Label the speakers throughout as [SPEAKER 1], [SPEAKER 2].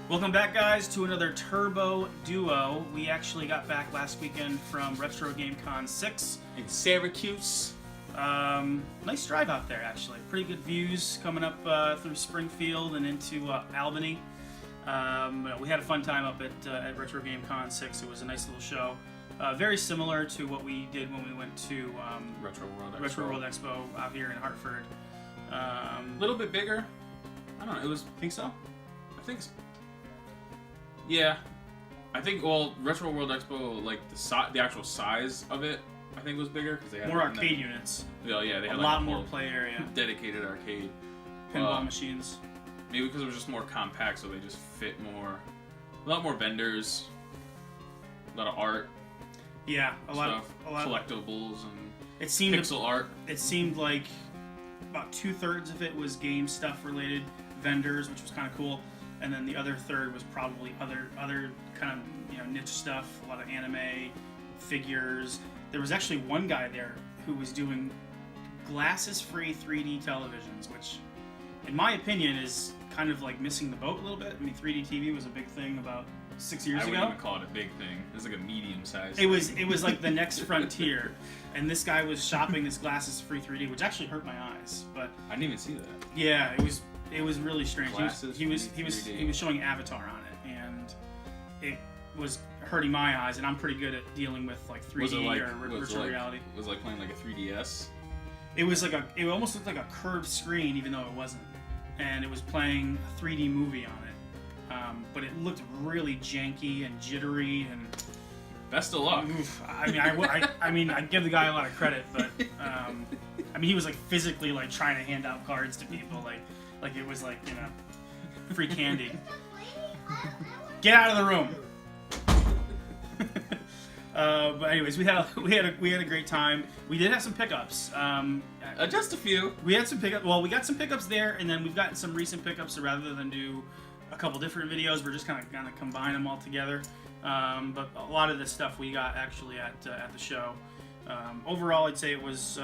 [SPEAKER 1] Welcome back, guys, to another Turbo Duo. We actually got back last weekend from Retrogamecon 6.
[SPEAKER 2] In Syracuse.
[SPEAKER 1] Nice drive out there, actually. Pretty good views coming up through Springfield and into Albany. We had a fun time up at Retrogamecon 6. It was a nice little show. Very similar to what we did when we went to
[SPEAKER 2] Retro
[SPEAKER 1] World Expo out here in Hartford.
[SPEAKER 2] A little bit bigger. I don't know. It was.
[SPEAKER 1] Think so?
[SPEAKER 2] I think so. Yeah. I think, well, Retro World Expo, like, the actual size of it, I think was bigger. Because they had
[SPEAKER 1] more arcade units.
[SPEAKER 2] Well, yeah, they had
[SPEAKER 1] a lot more play area.
[SPEAKER 2] Dedicated arcade.
[SPEAKER 1] Pinball machines.
[SPEAKER 2] Maybe because it was just more compact, so they just fit more. A lot more vendors. A lot of art.
[SPEAKER 1] Yeah, a lot
[SPEAKER 2] collectibles and pixel art. It
[SPEAKER 1] seemed like about 2/3 of it was game stuff related, vendors, which was kind of cool, and then the other third was probably other kind of niche stuff, a lot of anime, figures. There was actually one guy there who was doing glasses-free 3D televisions, which, in my opinion, is kind of like missing the boat a little bit. I mean, 3D TV was a big thing about 6 years ago.
[SPEAKER 2] I wouldn't even call it a big thing. It was like a medium size.
[SPEAKER 1] It was like the next frontier, and this guy was shopping this glasses-free 3D, which actually hurt my eyes. But
[SPEAKER 2] I didn't even see that.
[SPEAKER 1] Yeah, it was really strange. He was showing Avatar on it, and it was hurting my eyes. And I'm pretty good at dealing with like 3D or virtual reality.
[SPEAKER 2] Was it like playing like a 3DS?
[SPEAKER 1] It almost looked like a curved screen, even though it wasn't, and it was playing a 3D movie on it. But it looked really janky and jittery, and
[SPEAKER 2] best of luck.
[SPEAKER 1] I mean, I'd give the guy a lot of credit, but he was like physically like trying to hand out cards to people, like it was like free candy. Get out of the room. But anyways, we had a great time. We did have some pickups.
[SPEAKER 2] Just a few.
[SPEAKER 1] We had some pickups. Well, we got some pickups there, and then we've gotten some recent pickups. So rather than do a couple different videos, we're just kind of combine them all together. But a lot of this stuff we got actually at the show. Overall, I'd say it was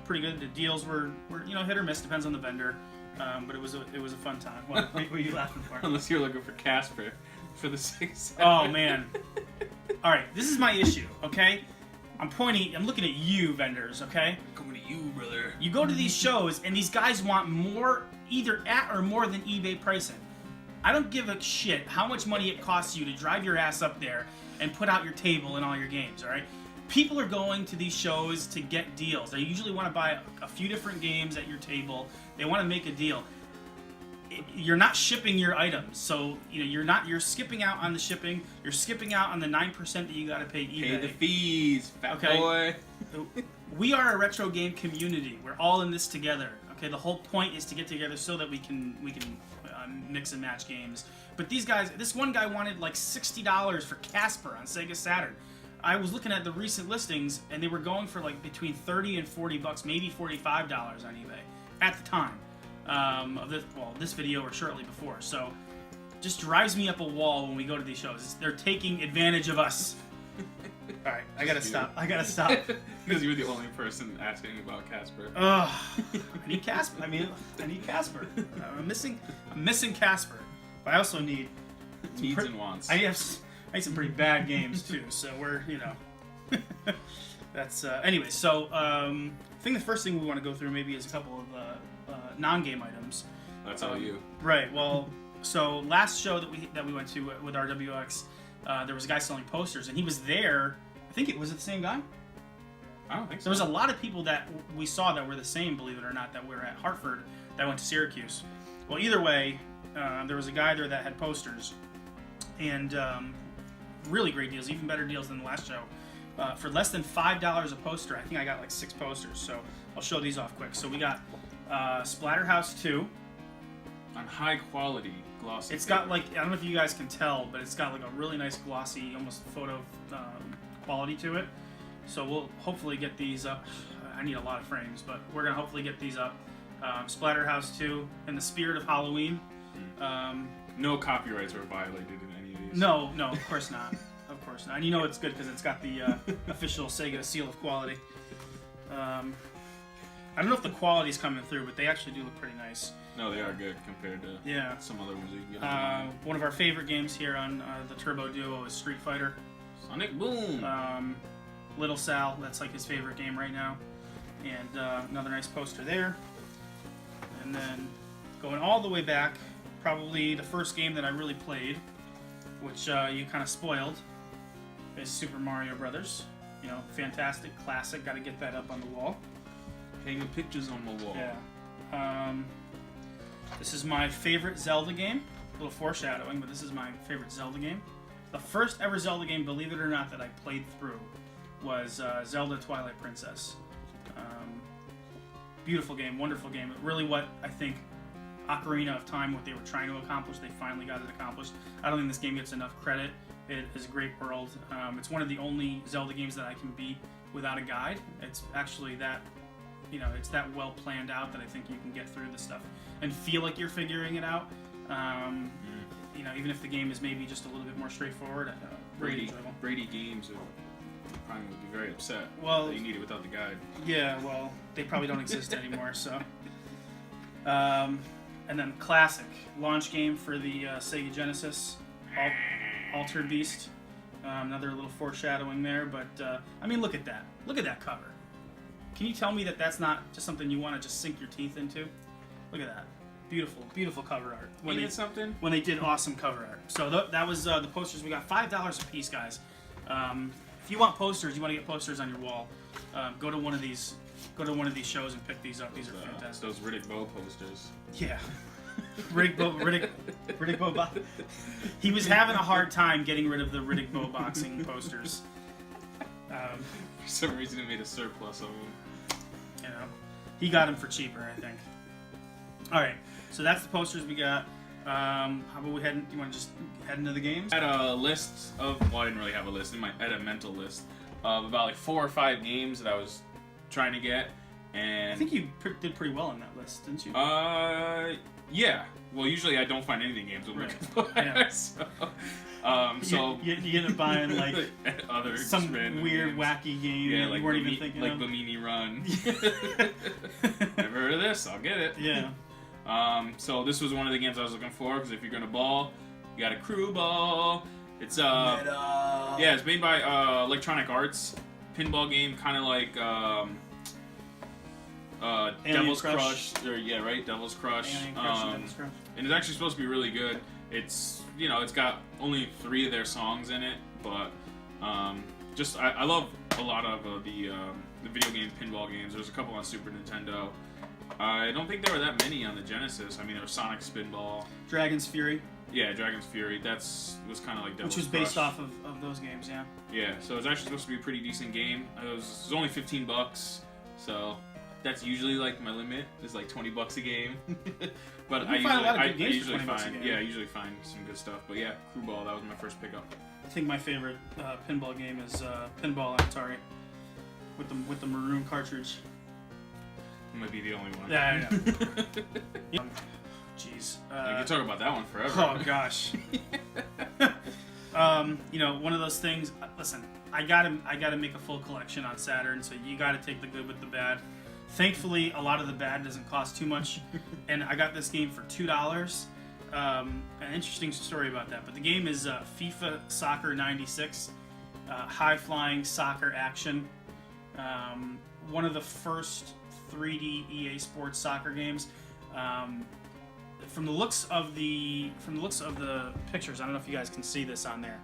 [SPEAKER 1] pretty good. The deals were hit or miss, depends on the vendor. But it was a fun time. What were you laughing for?
[SPEAKER 2] Unless you're looking for Casper for the 6.
[SPEAKER 1] Oh man! All right, this is my issue. Okay, I'm looking at you, vendors. Okay,
[SPEAKER 2] coming to you, brother.
[SPEAKER 1] You go to these shows, and these guys want more, either at or more than eBay pricing. I don't give a shit how much money it costs you to drive your ass up there and put out your table and all your games. All right. People are going to these shows to get deals. They usually want to buy a few different games at your table. They want to make a deal. You're not shipping your items, so you're skipping out on the shipping. You're skipping out on the 9% that you got to pay eBay.
[SPEAKER 2] Pay the fees, fat boy.
[SPEAKER 1] We are a retro game community. We're all in this together. Okay, the whole point is to get together so that we can mix and match games. But this one guy wanted like $60 for Casper on Sega Saturn. I was looking at the recent listings, and they were going for like between $30 and $40, maybe $45 on eBay at the time of this video or shortly before. So, just drives me up a wall when we go to these shows. They're taking advantage of us. All right, I gotta stop.
[SPEAKER 2] Because you were the only person asking about Casper.
[SPEAKER 1] I need Casper. I need Casper. I'm missing Casper. But I also need
[SPEAKER 2] needs and wants.
[SPEAKER 1] I have some pretty bad games too. So we're that's anyway. So I think the first thing we want to go through maybe is a couple of non-game items.
[SPEAKER 2] That's all you.
[SPEAKER 1] Right. Well, so last show that we went to with RWX, there was a guy selling posters, and he was there. I think it was the same guy.
[SPEAKER 2] I don't think so.
[SPEAKER 1] There was a lot of people that we saw that were the same, believe it or not, that were at Hartford that went to Syracuse. Well, either way, there was a guy there that had posters, and really great deals, even better deals than the last show. For less than $5 a poster, I think I got like 6 posters, so I'll show these off quick. So we got Splatterhouse 2.
[SPEAKER 2] On high quality glossy.
[SPEAKER 1] It's got like, I don't know if you guys can tell, but it's got like a really nice glossy, almost photo quality to it. So we'll hopefully get these up. I need a lot of frames, but we're going to hopefully get these up. Splatterhouse 2, in the spirit of Halloween.
[SPEAKER 2] No copyrights were violated in any of these.
[SPEAKER 1] No, of course not. Of course not. And you know it's good because it's got the official Sega seal of quality. I don't know if the quality's coming through, but they actually do look pretty nice.
[SPEAKER 2] No, they are good compared to some other ones you can get.
[SPEAKER 1] One of our favorite games here on the Turbo Duo is Street Fighter.
[SPEAKER 2] Sonic Boom!
[SPEAKER 1] Little Sal, that's like his favorite game right now. And another nice poster there. And then going all the way back, probably the first game that I really played, which you kind of spoiled, is Super Mario Brothers. You know, fantastic, classic, got to get that up on the wall.
[SPEAKER 2] Hanging pictures on the wall.
[SPEAKER 1] Yeah. This is my favorite Zelda game. A little foreshadowing, but this is my favorite Zelda game. The first ever Zelda game, believe it or not, that I played through was Zelda Twilight Princess. Beautiful game, wonderful game. Really what I think Ocarina of Time, what they were trying to accomplish, they finally got it accomplished. I don't think this game gets enough credit. It is a great world. It's one of the only Zelda games that I can beat without a guide. It's actually that, you know, it's that well planned out that I think you can get through this stuff and feel like you're figuring it out. You know, even if the game is maybe just a little bit more straightforward.
[SPEAKER 2] Brady Games probably would be very upset.
[SPEAKER 1] Well,
[SPEAKER 2] that you need it without the guide.
[SPEAKER 1] Yeah, well, they probably don't exist anymore. So, and then classic launch game for the Sega Genesis, Altered Beast. Another little foreshadowing there, but I mean, look at that. Look at that cover. Can you tell me that that's not just something you want to just sink your teeth into? Look at that. Beautiful, beautiful cover art.
[SPEAKER 2] When
[SPEAKER 1] they did awesome cover art. So that was the posters. We got $5 a piece, guys. If you want posters, you want to get posters on your wall, go to one of these shows and pick these up. These are fantastic.
[SPEAKER 2] Those Riddick Bowe posters.
[SPEAKER 1] Yeah. Riddick Bowe. He was having a hard time getting rid of the Riddick Bowe boxing posters.
[SPEAKER 2] For some reason, it made a surplus of them.
[SPEAKER 1] You know, he got them for cheaper, I think. All right, so that's the posters we got. How about we head? You want to just head into the games?
[SPEAKER 2] I had a list of. Well, I didn't really have a list. I had a mental list of about like 4 or 5 games that I was trying to get, and
[SPEAKER 1] I think you did pretty well on that list, didn't you?
[SPEAKER 2] Yeah. Well, usually I don't find anything games with
[SPEAKER 1] right. Yeah.
[SPEAKER 2] So
[SPEAKER 1] you end up buying like
[SPEAKER 2] other
[SPEAKER 1] some weird,
[SPEAKER 2] games.
[SPEAKER 1] Wacky game
[SPEAKER 2] yeah,
[SPEAKER 1] that
[SPEAKER 2] like
[SPEAKER 1] you weren't even thinking
[SPEAKER 2] like
[SPEAKER 1] of.
[SPEAKER 2] Bimini Run. Never heard of this? I'll get it.
[SPEAKER 1] Yeah.
[SPEAKER 2] So this was one of the games I was looking for because if you're gonna ball, you got a crew ball. It's yeah, it's made by Electronic Arts, pinball game, kind of like Devil's Crush. Or yeah, right, Devil's Crush.
[SPEAKER 1] Devil's Crush.
[SPEAKER 2] And it's actually supposed to be really good. It's it's got only 3 of their songs in it, but just I love a lot of the video game pinball games. There's a couple on Super Nintendo. I don't think there were that many on the Genesis. I mean, there was Sonic Spinball,
[SPEAKER 1] Dragon's Fury.
[SPEAKER 2] Yeah, Dragon's Fury. Was kind of like Devil's
[SPEAKER 1] Which was
[SPEAKER 2] Crush.
[SPEAKER 1] based off of those games, yeah.
[SPEAKER 2] Yeah, so it was actually supposed to be a pretty decent game. It was only $15, so that's usually like my limit. Is like $20 a game. But I usually find some good stuff. But yeah, Crew Ball, that was my first pickup.
[SPEAKER 1] I think my favorite pinball game is Pinball on Atari with the maroon cartridge.
[SPEAKER 2] It might be the only one.
[SPEAKER 1] Yeah, I know. Jeez.
[SPEAKER 2] You can talk about that one forever.
[SPEAKER 1] Oh gosh. One of those things. Listen, I gotta make a full collection on Saturn, so you gotta take the good with the bad. Thankfully, a lot of the bad doesn't cost too much, and I got this game for $2. An interesting story about that, but the game is FIFA Soccer 96, high-flying soccer action. One of the first 3D EA Sports soccer games. From the looks of the pictures, I don't know if you guys can see this on there,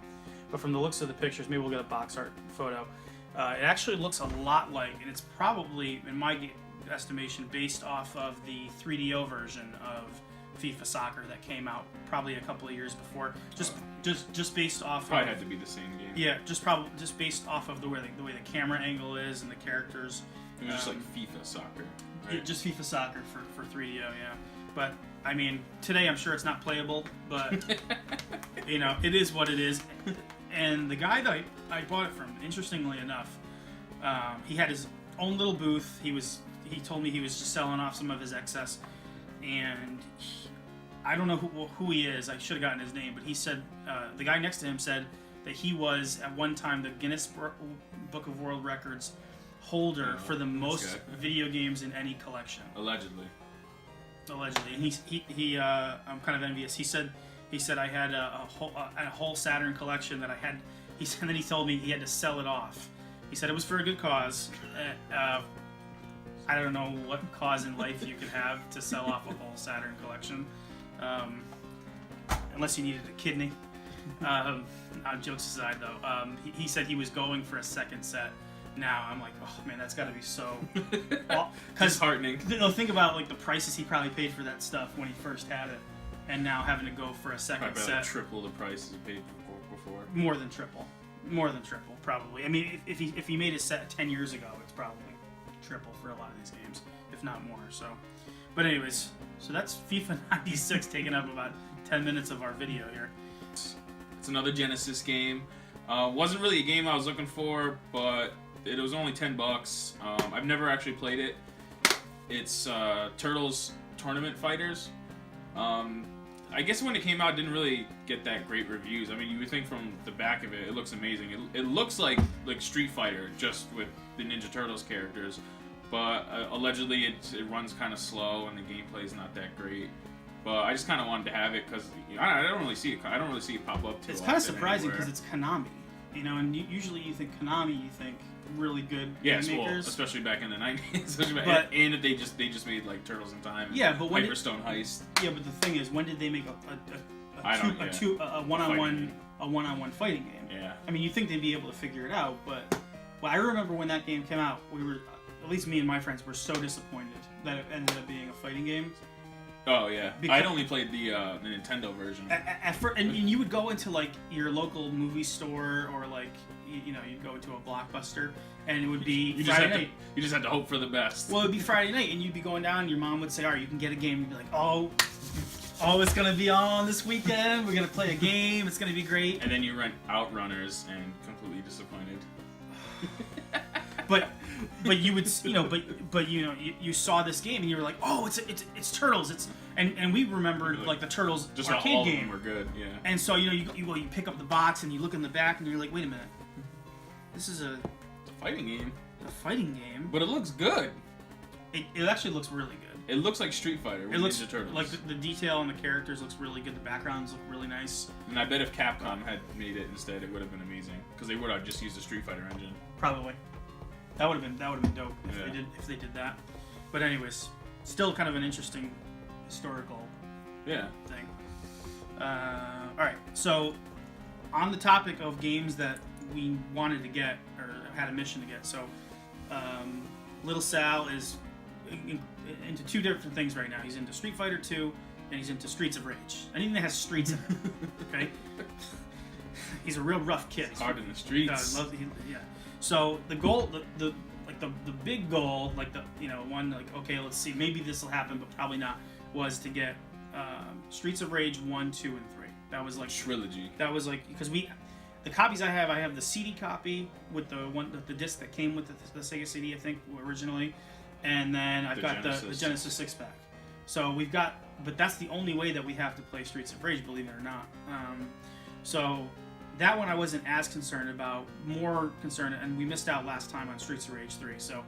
[SPEAKER 1] but from the looks of the pictures, maybe we'll get a box art photo. It actually looks a lot like, and it's probably, in my estimation, based off of the 3DO version of FIFA Soccer that came out probably a couple of years before. Just based off.
[SPEAKER 2] Probably had to be the same game.
[SPEAKER 1] Yeah, just based off of the way the camera angle is and the characters.
[SPEAKER 2] It was just like FIFA Soccer. Right?
[SPEAKER 1] Yeah, just FIFA Soccer for 3DO, yeah. But I mean, today I'm sure it's not playable, but it is what it is. And the guy that I bought it from, interestingly enough, he had his own little booth. He told me he was just selling off some of his excess, and I don't know who he is. I should have gotten his name, but he said the guy next to him said that he was at one time the Guinness Book of World Records holder for the most
[SPEAKER 2] good.
[SPEAKER 1] video games in any collection.
[SPEAKER 2] Allegedly.
[SPEAKER 1] Allegedly, and he I'm kind of envious. He said I had a whole Saturn collection that I had. He said, and then he told me he had to sell it off. He said it was for a good cause. I don't know what cause in life you could have to sell off a whole Saturn collection, unless you needed a kidney. Jokes aside, though, he said he was going for a second set. Now I'm like, oh man, that's got to be so
[SPEAKER 2] disheartening.
[SPEAKER 1] Think about like the prices he probably paid for that stuff when he first had it, and now having to go for a second
[SPEAKER 2] probably
[SPEAKER 1] set.
[SPEAKER 2] Triple the prices he paid before.
[SPEAKER 1] More than triple, probably. I mean, if he made a set 10 years ago, it's probably triple for a lot of these games, if not more. So, but anyways, so that's FIFA 96 taking up about 10 minutes of our video here.
[SPEAKER 2] It's another Genesis game. Wasn't really a game I was looking for, but it was only $10. I've never actually played it. It's Turtles Tournament Fighters. I guess when it came out, it didn't really get that great reviews. I mean, you would think from the back of it, it looks amazing. It looks like Street Fighter, just with the Ninja Turtles characters. But allegedly, it runs kind of slow, and the gameplay is not that great. But I just kind of wanted to have it because I don't really see it. I don't really see it pop up too
[SPEAKER 1] It's
[SPEAKER 2] often
[SPEAKER 1] kind of surprising
[SPEAKER 2] anywhere.
[SPEAKER 1] because it's Konami, and usually you think Konami, you think really good
[SPEAKER 2] yes,
[SPEAKER 1] game
[SPEAKER 2] well,
[SPEAKER 1] makers.
[SPEAKER 2] especially back in the 90s. And they just made like Turtles in Time. And
[SPEAKER 1] yeah, but when
[SPEAKER 2] Hyperstone Heist.
[SPEAKER 1] Yeah, but the thing is, when did they make a one-on-one fighting game?
[SPEAKER 2] Yeah.
[SPEAKER 1] I mean, you think they'd be able to figure it out, but I remember when that game came out, we were, at least me and my friends, were so disappointed that it ended up being a fighting game.
[SPEAKER 2] Oh yeah,
[SPEAKER 1] Because
[SPEAKER 2] I'd only played the Nintendo version.
[SPEAKER 1] And you would go into like your local movie store or like you'd go into a Blockbuster and it would be Friday night.
[SPEAKER 2] You just had to hope for the best.
[SPEAKER 1] Well, it'd be Friday night and you'd be going down and your mom would say, "All right, you can get a game." And you'd be like, "Oh, it's gonna be on this weekend. We're gonna play a game. It's gonna be great."
[SPEAKER 2] And then you rent Outrunners and completely disappointed.
[SPEAKER 1] But you would you saw this game and you were like, oh, it's Turtles, and we remembered like the Turtles
[SPEAKER 2] just
[SPEAKER 1] arcade
[SPEAKER 2] all
[SPEAKER 1] game.
[SPEAKER 2] Of them were good, yeah.
[SPEAKER 1] And so you pick up the box and you look in the back and you're like, wait a minute, this is a
[SPEAKER 2] fighting game.
[SPEAKER 1] A fighting game.
[SPEAKER 2] But it looks good.
[SPEAKER 1] It actually looks really good.
[SPEAKER 2] It looks like Street Fighter with Ninja Turtles.
[SPEAKER 1] Like the detail on the characters looks really good. The backgrounds look really nice.
[SPEAKER 2] And I bet if Capcom had made it instead, it would have been amazing because they would have just used the Street Fighter engine.
[SPEAKER 1] Probably. That would have been dope if they did that. But anyways, still kind of an interesting historical thing. All right, so on the topic of games that we wanted to get or had a mission to get, so Little Sal is into two different things right now. He's into Street Fighter 2 and he's into Streets of Rage. Anything that has streets in it. Okay. He's a real rough kid.
[SPEAKER 2] It's hard in the streets.
[SPEAKER 1] Yeah. So the goal, the big goal, okay, let's see, maybe this will happen, but probably not, was to get Streets of Rage 1, 2, and 3. That was like
[SPEAKER 2] trilogy.
[SPEAKER 1] That was like because the copies I have the CD copy with the disc that came with the Sega CD, I think originally, and then I've got the Genesis 6-pack. So we've got, but that's the only way that we have to play Streets of Rage, believe it or not. So. That one I wasn't as concerned about, more concerned, and we missed out last time on Streets of Rage 3, so,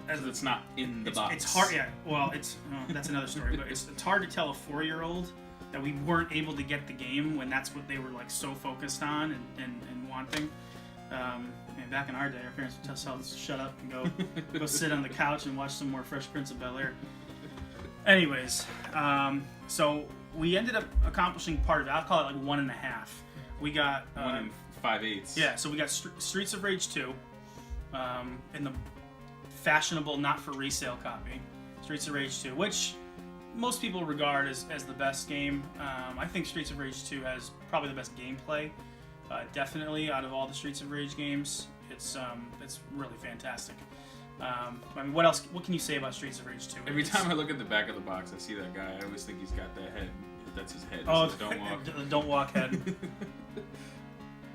[SPEAKER 2] as it's not in the box.
[SPEAKER 1] It's hard, yeah, well, that's another story, but it's hard to tell a 4-year-old that we weren't able to get the game when that's what they were, like, so focused on and wanting. Back in our day, our parents would tell us to shut up and go sit on the couch and watch some more Fresh Prince of Bel-Air. Anyways, so we ended up accomplishing part of it. I'll call it like 1.5. We got
[SPEAKER 2] 1 5/8.
[SPEAKER 1] Yeah, so we got Streets of Rage 2 in the fashionable, not for resale copy. Streets of Rage 2, which most people regard as the best game. I think Streets of Rage 2 has probably the best gameplay, definitely out of all the Streets of Rage games. It's really fantastic. I mean, what else? What can you say about Streets of Rage 2?
[SPEAKER 2] Every time I look at the back of the box, I see that guy. I always think he's got that head. That's his head.
[SPEAKER 1] Oh,
[SPEAKER 2] says, don't walk.
[SPEAKER 1] Don't walk head.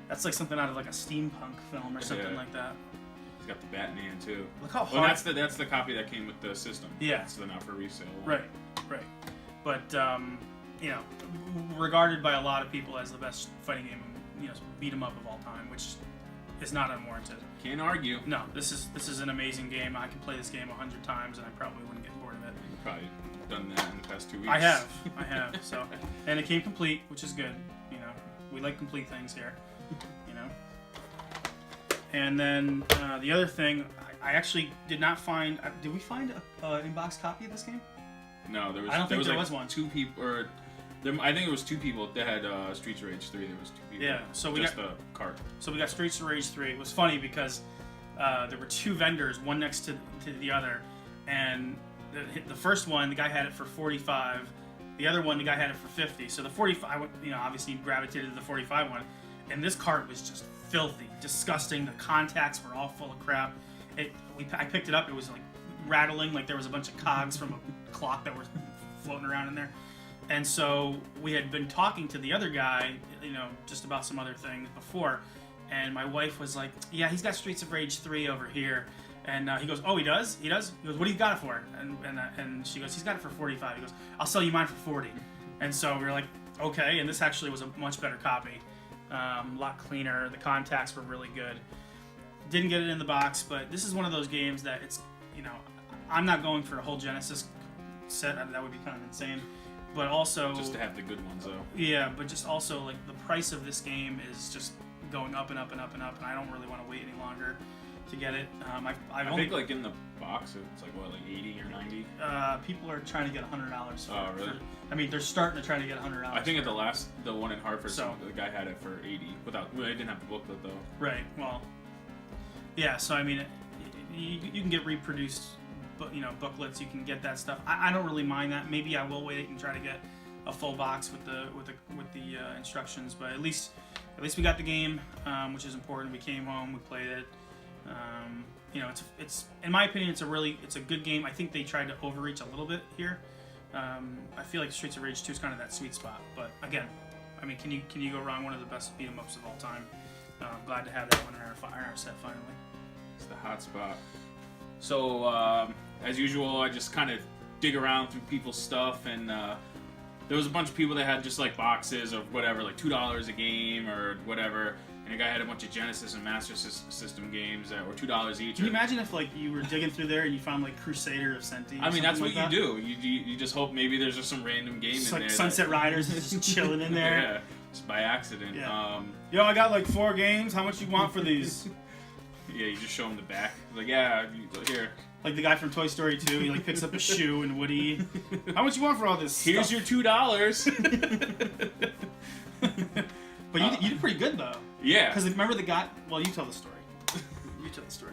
[SPEAKER 1] That's like something out of like a steampunk film or something like that.
[SPEAKER 2] He's got the Batman too.
[SPEAKER 1] Look how hard.
[SPEAKER 2] Well, that's the copy that came with the system.
[SPEAKER 1] Yeah.
[SPEAKER 2] That's the not for resale one.
[SPEAKER 1] Right. But regarded by a lot of people as the best fighting game, beat 'em up of all time, which is not unwarranted.
[SPEAKER 2] Can't argue.
[SPEAKER 1] No, this is an amazing game. I can play this game 100 times and I probably wouldn't get bored of it.
[SPEAKER 2] You've probably done that in the past 2 weeks.
[SPEAKER 1] I have. So, and it came complete, which is good. You know, we like complete things here. You know. And then the other thing, I actually did not find. Did we find an in-box copy of this game?
[SPEAKER 2] No, there was.
[SPEAKER 1] I don't think there
[SPEAKER 2] like
[SPEAKER 1] was one.
[SPEAKER 2] 2 people, or I think it was 2 people that had Streets of Rage 3. There was 2 people.
[SPEAKER 1] Yeah, so we
[SPEAKER 2] just
[SPEAKER 1] got
[SPEAKER 2] the cart.
[SPEAKER 1] So we got Streets of Rage 3. It was funny because there were 2 vendors, one next to the other, and the first one, the guy had it for 45. The other one, the guy had it for 50. So the 45, you know, obviously gravitated to the 45 one, and this cart was just filthy, disgusting. The contacts were all full of crap. I picked it up. It was like rattling, like there was a bunch of cogs from a clock that were floating around in there. And so we had been talking to the other guy, you know, just about some other things before. And my wife was like, yeah, he's got Streets of Rage 3 over here. And he goes, oh, he does? He does? He goes, what do you got it for? And she goes, he's got it for 45. He goes, I'll sell you mine for 40. And so we were like, okay. And this actually was a much better copy. A lot cleaner. The contacts were really good. Didn't get it in the box, but this is one of those games that it's, you know, I'm not going for a whole Genesis set. That would be kind of insane. But also...
[SPEAKER 2] Just to have the good ones, though.
[SPEAKER 1] Yeah, but just also, like, the price of this game is just going up and up and up and up, and I don't really want to wait any longer to get it.
[SPEAKER 2] I think, like, in the box, it's like, what, like 80 or 90?
[SPEAKER 1] People are trying to get $100 for
[SPEAKER 2] Oh, really?
[SPEAKER 1] I mean, they're starting to try to get $100.
[SPEAKER 2] I think at the one in Hartford,
[SPEAKER 1] So-
[SPEAKER 2] the guy had it for 80. Well, they didn't have the booklet, though.
[SPEAKER 1] Right, well... Yeah, so, I mean, you can get reproduced... But, you know, booklets, you can get that stuff. I don't really mind that. Maybe I will wait and try to get a full box with the instructions. But at least we got the game, which is important. We came home, we played it. You know, it's in my opinion, it's a good game. I think they tried to overreach a little bit here. I feel like Streets of Rage 2 is kind of that sweet spot. But again, I mean, can you go wrong? One of the best beat 'em ups of all time. Glad to have that one in our set finally.
[SPEAKER 2] It's the hot spot. So, as usual, I just kind of dig around through people's stuff, and there was a bunch of people that had just like boxes of whatever, like $2 a game or whatever, and a guy had a bunch of Genesis and Master System games that were $2 each.
[SPEAKER 1] Can you imagine if like you were digging through there and you found like Crusader of Senti?
[SPEAKER 2] I mean, that's what
[SPEAKER 1] like
[SPEAKER 2] you do. You just hope maybe there's just some random game
[SPEAKER 1] It's
[SPEAKER 2] in
[SPEAKER 1] like
[SPEAKER 2] there.
[SPEAKER 1] Sunset Riders is just chilling in there.
[SPEAKER 2] Yeah, just by accident.
[SPEAKER 1] Yeah. Yo, I got like 4 games. How much you want for these?
[SPEAKER 2] Yeah, you just show them the back. Like, yeah, here.
[SPEAKER 1] Like the guy from Toy Story 2, he like picks up a shoe and Woody. How much you want for all this
[SPEAKER 2] Here's
[SPEAKER 1] stuff?
[SPEAKER 2] your $2.
[SPEAKER 1] But you did pretty good though.
[SPEAKER 2] Yeah.
[SPEAKER 1] Because remember the guy? Well, you tell the story. You tell the story.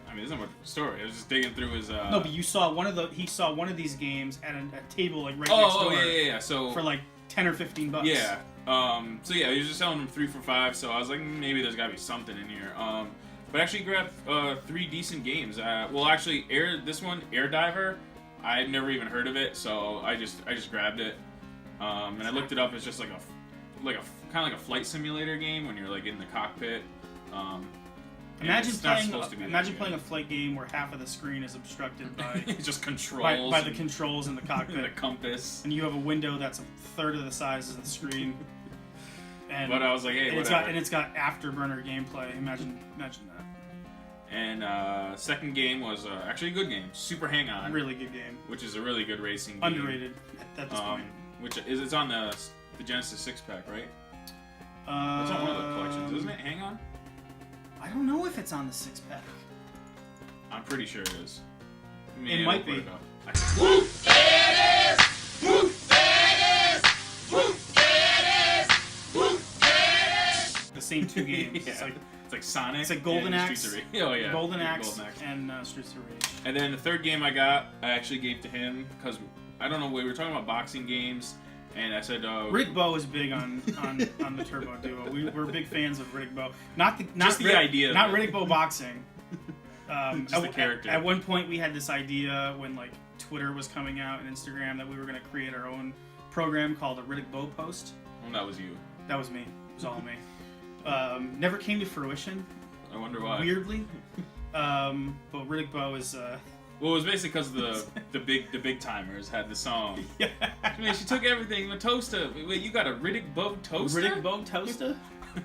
[SPEAKER 2] I mean, there's not much of a story. I was just digging through his.
[SPEAKER 1] No, but he saw one of these games at a table like right next
[SPEAKER 2] Oh,
[SPEAKER 1] door.
[SPEAKER 2] yeah. So
[SPEAKER 1] for like $10 or $15.
[SPEAKER 2] Yeah. So yeah, he was just selling them 3 for $5. So I was like, maybe there's got to be something in here. But actually grabbed 3 decent games. Well, actually, this one, Air Diver, I had never even heard of it, so I just grabbed it. And I looked it up. It's just like a kind of like a flight simulator game when you're like in the cockpit.
[SPEAKER 1] Imagine playing a flight game where half of the screen is obstructed by
[SPEAKER 2] just controls
[SPEAKER 1] by the controls in the cockpit,
[SPEAKER 2] and the compass,
[SPEAKER 1] and you have a window that's a third of the size of the screen. And,
[SPEAKER 2] but I was like, hey,
[SPEAKER 1] and it's got afterburner gameplay. Imagine that.
[SPEAKER 2] And second game was actually a good game, Super Hang On.
[SPEAKER 1] Really good game.
[SPEAKER 2] Which is a really good racing game.
[SPEAKER 1] Underrated at this point.
[SPEAKER 2] It's on the Genesis 6-pack, right? It's on one of the collections, isn't it? Hang On?
[SPEAKER 1] I don't know if it's on the 6-pack.
[SPEAKER 2] I'm pretty sure it is.
[SPEAKER 1] It might be. The same 2 games.
[SPEAKER 2] Yeah. It's like Sonic.
[SPEAKER 1] It's like Golden Axe.
[SPEAKER 2] Oh yeah.
[SPEAKER 1] Golden Axe and Streets of Rage.
[SPEAKER 2] And then the third game I actually gave to him because I don't know. We were talking about boxing games, and I said
[SPEAKER 1] Riddick Bowe is big on the Turbo Duo. We're big fans of Riddick Bowe. Not
[SPEAKER 2] the idea.
[SPEAKER 1] Not Riddick Bowe boxing.
[SPEAKER 2] Just the character.
[SPEAKER 1] At one point, we had this idea when like Twitter was coming out and Instagram that we were going to create our own program called a Riddick Bowe post.
[SPEAKER 2] Well, that was you.
[SPEAKER 1] That was me. It was all me. Never came to fruition.
[SPEAKER 2] I wonder why.
[SPEAKER 1] Weirdly. But Riddick Bowe is...
[SPEAKER 2] Well, it was basically because the big timers had the song.
[SPEAKER 1] Yeah.
[SPEAKER 2] I mean, she took everything. The toaster. Wait, you got a Riddick Bowe toaster?
[SPEAKER 1] Riddick Bowe toaster?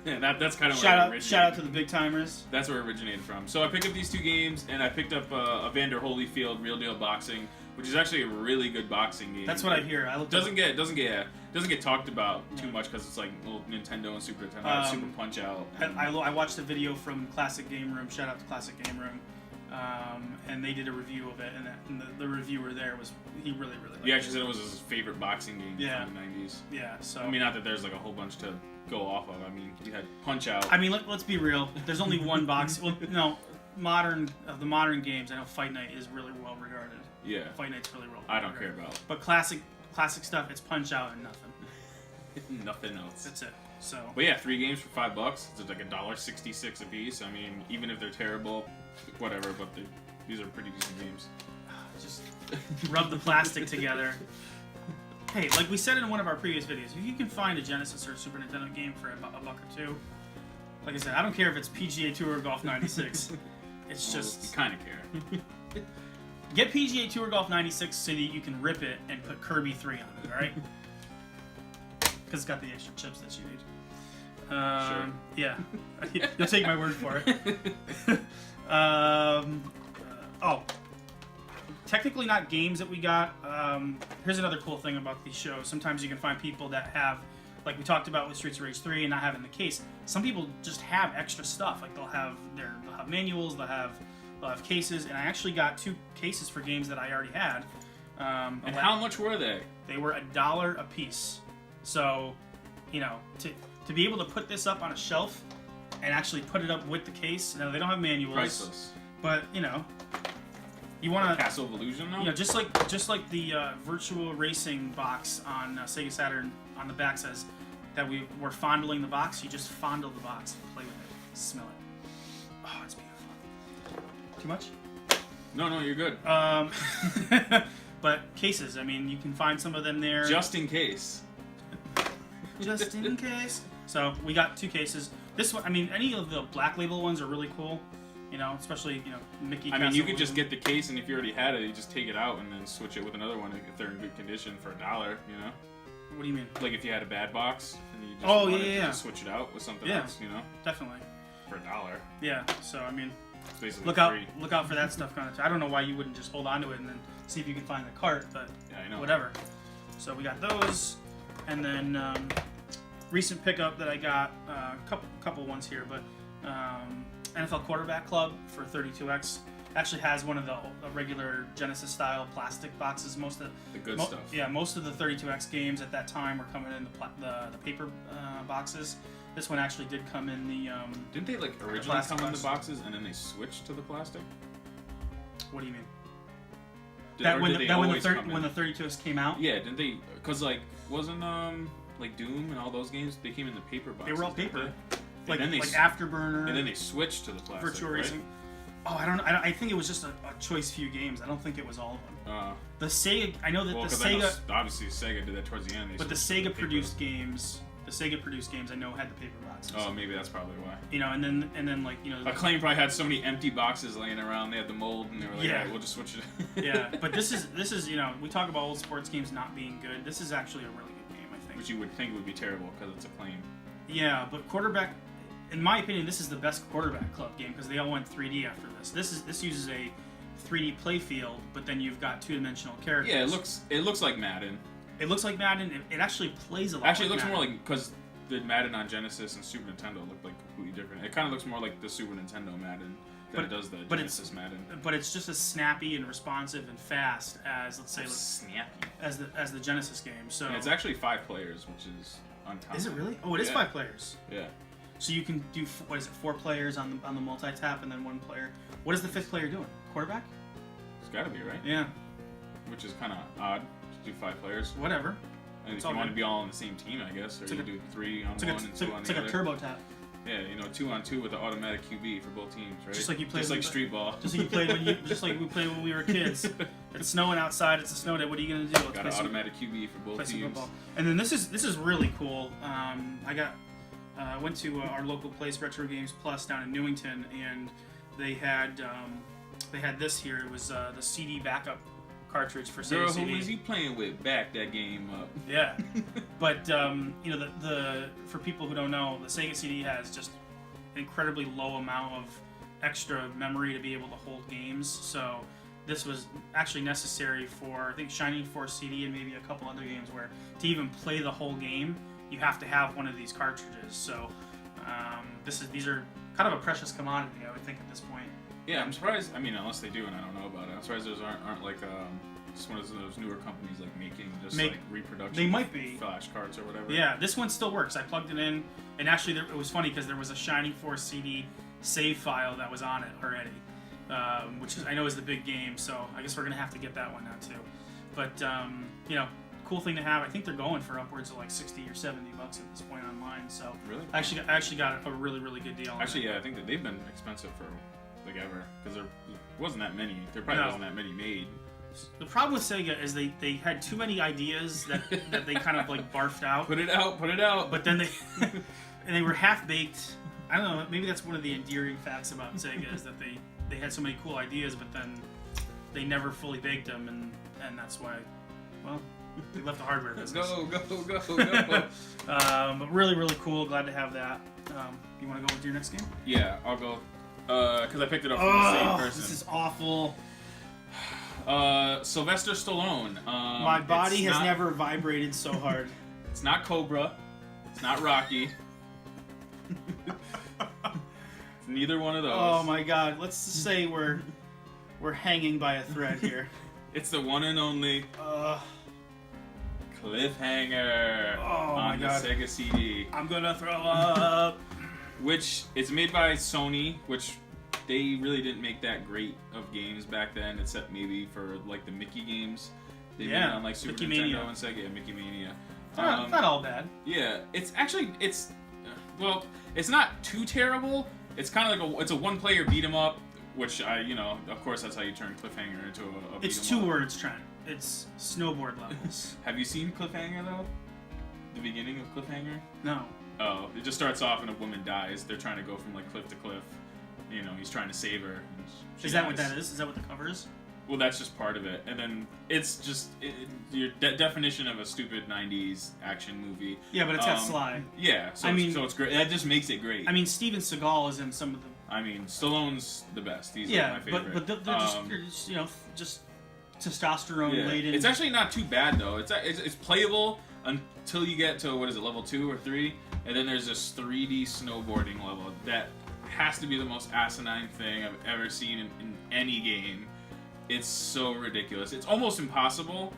[SPEAKER 2] That's kind of
[SPEAKER 1] shout
[SPEAKER 2] where it
[SPEAKER 1] out
[SPEAKER 2] originated.
[SPEAKER 1] shout out to the big timers.
[SPEAKER 2] That's where it originated from. So I picked up these 2 games, and I picked up Evander Holyfield Real Deal Boxing, which is actually a really good boxing game.
[SPEAKER 1] That's what I hear.
[SPEAKER 2] Doesn't get talked about too much because it's like little Nintendo and Super Nintendo, Super Punch Out.
[SPEAKER 1] I watched a video from Classic Game Room. Shout out to Classic Game Room. And they did a review of it, and the reviewer there he really liked
[SPEAKER 2] He actually said it was his favorite boxing game from the 90s.
[SPEAKER 1] Yeah, so
[SPEAKER 2] I mean, not that there's like a whole bunch to go off of. I mean, you had Punch Out.
[SPEAKER 1] I mean, let's be real. There's only one box. Well, no, the modern games, I know Fight Night is really well regarded.
[SPEAKER 2] Yeah.
[SPEAKER 1] Fight Night's really well regarded.
[SPEAKER 2] I don't care about.
[SPEAKER 1] But classic stuff, it's Punch Out and nothing.
[SPEAKER 2] Nothing else.
[SPEAKER 1] That's it. So.
[SPEAKER 2] But yeah, 3 games for $5. It's like $1.66 a piece. I mean, even if they're terrible, whatever. But these are pretty decent games.
[SPEAKER 1] Just rub the plastic together. Hey, like we said in one of our previous videos, if you can find a Genesis or Super Nintendo game for a buck or $2, like I said, I don't care if it's PGA Tour or Golf 96. It's just
[SPEAKER 2] you kind of care.
[SPEAKER 1] Get PGA Tour Golf 96 so that you can rip it and put Kirby 3 on it. All right? Because it's got the extra chips that you need.
[SPEAKER 2] Sure.
[SPEAKER 1] Yeah. You'll take my word for it. Technically not games that we got. Here's another cool thing about these shows. Sometimes you can find people that have, like we talked about with Streets of Rage 3 and not having the case. Some people just have extra stuff. Like they'll have manuals, they'll have cases, and I actually got 2 cases for games that I already had.
[SPEAKER 2] And how much were they?
[SPEAKER 1] They were $1 a piece. So, you know, to be able to put this up on a shelf and actually put it up with the case. Now they don't have manuals.
[SPEAKER 2] Priceless.
[SPEAKER 1] But you know, you want to
[SPEAKER 2] Castle of Illusion, though.
[SPEAKER 1] You know, just like the virtual racing box on Sega Saturn on the back says that we're fondling the box. You just fondle the box, and play with it, smell it. Oh, it's beautiful. Too much?
[SPEAKER 2] No, you're good.
[SPEAKER 1] But cases, I mean, you can find some of them there.
[SPEAKER 2] Just in case.
[SPEAKER 1] Just in case. So we got 2 cases. This one, I mean, any of the Black Label ones are really cool. You know, especially Mickey.
[SPEAKER 2] I mean, you could just get the case, and if you already had it, you just take it out and then switch it with another one if they're in good condition for $1. You know.
[SPEAKER 1] What do you mean?
[SPEAKER 2] Like if you had a bad box and you just wanted to just switch it out with something else, you know.
[SPEAKER 1] Definitely.
[SPEAKER 2] For $1.
[SPEAKER 1] Yeah. So I mean,
[SPEAKER 2] it's basically
[SPEAKER 1] look
[SPEAKER 2] free.
[SPEAKER 1] out for that stuff kind of. I don't know why you wouldn't just hold on to it and then see if you can find the cart, but
[SPEAKER 2] yeah, I know.
[SPEAKER 1] Whatever. So we got those, and then recent pickup that I got a couple ones here, but NFL Quarterback Club for 32X actually has one of the regular Genesis style plastic boxes. Most of
[SPEAKER 2] the good stuff.
[SPEAKER 1] Yeah, most of the 32X games at that time were coming in the paper boxes. This one actually did come in the.
[SPEAKER 2] Didn't they like originally come in the boxes and then they switched to the plastic?
[SPEAKER 1] What do you mean?
[SPEAKER 2] When
[SPEAKER 1] the 32X came out?
[SPEAKER 2] Yeah, didn't they? Because like wasn't like Doom and all those games, they came in the paper boxes.
[SPEAKER 1] They were all paper.
[SPEAKER 2] Like
[SPEAKER 1] Afterburner.
[SPEAKER 2] And then they switched to the plastic.
[SPEAKER 1] Virtual
[SPEAKER 2] right?
[SPEAKER 1] Racing. Oh, I don't know. I think it was just a choice few games. I don't think it was all of them. The Sega. I know that the Sega.
[SPEAKER 2] Obviously, Sega did that towards the end.
[SPEAKER 1] But the Sega produced games. The Sega produced games I know had the paper boxes.
[SPEAKER 2] Oh, maybe that's probably why.
[SPEAKER 1] You know, and then like
[SPEAKER 2] Acclaim probably had so many empty boxes laying around. They had the mold, and they were like,
[SPEAKER 1] yeah,
[SPEAKER 2] right, we'll just switch it.
[SPEAKER 1] Yeah, but this is we talk about old sports games not being good. This is actually a really good game, I think.
[SPEAKER 2] Which you would think would be terrible because it's Acclaim.
[SPEAKER 1] Yeah, but quarterback. In my opinion, this is the best Quarterback Club game because they all went 3D after this. This uses a 3D playfield, but then you've got 2-dimensional characters.
[SPEAKER 2] Yeah, it looks like Madden.
[SPEAKER 1] It looks like Madden. It actually plays a lot.
[SPEAKER 2] Actually,
[SPEAKER 1] like
[SPEAKER 2] it looks
[SPEAKER 1] Madden.
[SPEAKER 2] more like because the Madden on Genesis and Super Nintendo looked like completely different. It kind of looks more like the Super Nintendo Madden than it does the Genesis Madden.
[SPEAKER 1] But it's just as snappy and responsive and fast as
[SPEAKER 2] snappy
[SPEAKER 1] as the Genesis game. So
[SPEAKER 2] and it's actually 5 players, which is uncommon.
[SPEAKER 1] Is it really? Oh, it is 5 players.
[SPEAKER 2] Yeah.
[SPEAKER 1] So you can do 4 players on the multi-tap and then 1 player. What is the 5th player doing? Quarterback?
[SPEAKER 2] It's got to be, right?
[SPEAKER 1] Yeah.
[SPEAKER 2] Which is kind of odd to do 5 players.
[SPEAKER 1] Whatever.
[SPEAKER 2] And if you want to be all on the same team, I guess, or you do 3 on one and 2 on the other.
[SPEAKER 1] It's like a turbo tap.
[SPEAKER 2] Yeah, 2 on 2 with the automatic QB for both teams, right?
[SPEAKER 1] Just like you played.
[SPEAKER 2] Just like Street Ball.
[SPEAKER 1] Just like we played when we were kids. It's snowing outside. It's a snow day. What are you gonna do?
[SPEAKER 2] Got an automatic QB for both teams.
[SPEAKER 1] And then this is really cool. I went to our local place, Retro Games Plus, down in Newington, and they had this here. It was the CD backup cartridge for Sega
[SPEAKER 2] Girl,
[SPEAKER 1] CD.
[SPEAKER 2] who was he playing with? Back that game up.
[SPEAKER 1] Yeah, but you know, the for people who don't know, the Sega CD has just an incredibly low amount of extra memory to be able to hold games. So this was actually necessary for, I think, Shining Force CD and maybe a couple other games where to even play the whole game, you have to have one of these cartridges. So these are kind of a precious commodity, I would think, at this point.
[SPEAKER 2] Yeah, I'm surprised. I mean, unless they do, and I don't know about it. I'm surprised those aren't like just one of those newer companies like making like reproduction.
[SPEAKER 1] They might be
[SPEAKER 2] flash cards or whatever.
[SPEAKER 1] Yeah, this one still works. I plugged it in, and actually, it was funny because there was a Shining Force CD save file that was on it already, which I know is the big game. So I guess we're gonna have to get that one now too. But you know, cool thing to have. I think they're going for upwards of like $60 or $70 at this point online. So
[SPEAKER 2] really,
[SPEAKER 1] I actually got a really good deal.
[SPEAKER 2] Actually, yeah, I think that they've been expensive for like ever because there wasn't that many. There probably wasn't that many made.
[SPEAKER 1] The problem with Sega is they had too many ideas that they kind of like barfed out.
[SPEAKER 2] Put it out.
[SPEAKER 1] But then they were half baked. I don't know. Maybe that's one of the endearing facts about Sega is that they had so many cool ideas, but then they never fully baked them, and that's why, well, they left the hardware business.
[SPEAKER 2] Go.
[SPEAKER 1] But really cool. Glad to have that. You want to go with your next game?
[SPEAKER 2] Yeah, I'll go. Because I picked it up from the same person.
[SPEAKER 1] This is awful.
[SPEAKER 2] Sylvester Stallone.
[SPEAKER 1] My body has never vibrated so hard.
[SPEAKER 2] It's not Cobra. It's not Rocky. It's neither one of those.
[SPEAKER 1] Oh my God! Let's just say we're hanging by a thread here.
[SPEAKER 2] It's the one and only Cliffhanger on the Sega CD.
[SPEAKER 1] I'm gonna throw up.
[SPEAKER 2] Which is made by Sony, which they really didn't make that great of games back then, except maybe for like the Mickey games. They made on like Super Nintendo and Sega. Yeah, Mickey Mania.
[SPEAKER 1] Not all bad.
[SPEAKER 2] Yeah, it's actually well, it's not too terrible. It's kind of like it's a one-player beat 'em up, which of course that's how you turn Cliffhanger into a beat 'em up.
[SPEAKER 1] It's 2 words, Trent. It's snowboard levels.
[SPEAKER 2] Have you seen Cliffhanger though? The beginning of Cliffhanger?
[SPEAKER 1] No.
[SPEAKER 2] Oh, it just starts off and a woman dies. They're trying to go from like cliff to cliff. You know, he's trying to save her.
[SPEAKER 1] Is that what that is? Is that what the cover is?
[SPEAKER 2] Well, that's just part of it. And then it's just your definition of a stupid 90s action movie.
[SPEAKER 1] Yeah, but it's got Sly.
[SPEAKER 2] Yeah, so it's great. That just makes it great.
[SPEAKER 1] I mean, Steven Seagal is in some of the...
[SPEAKER 2] I mean, Stallone's the best. He's my favorite.
[SPEAKER 1] but they're just just testosterone laden.
[SPEAKER 2] It's actually not too bad, though. It's playable until you get to, what is it, level 2 or 3? And then there's this 3D snowboarding level that has to be the most asinine thing I've ever seen in any game. It's so ridiculous. It's almost impossible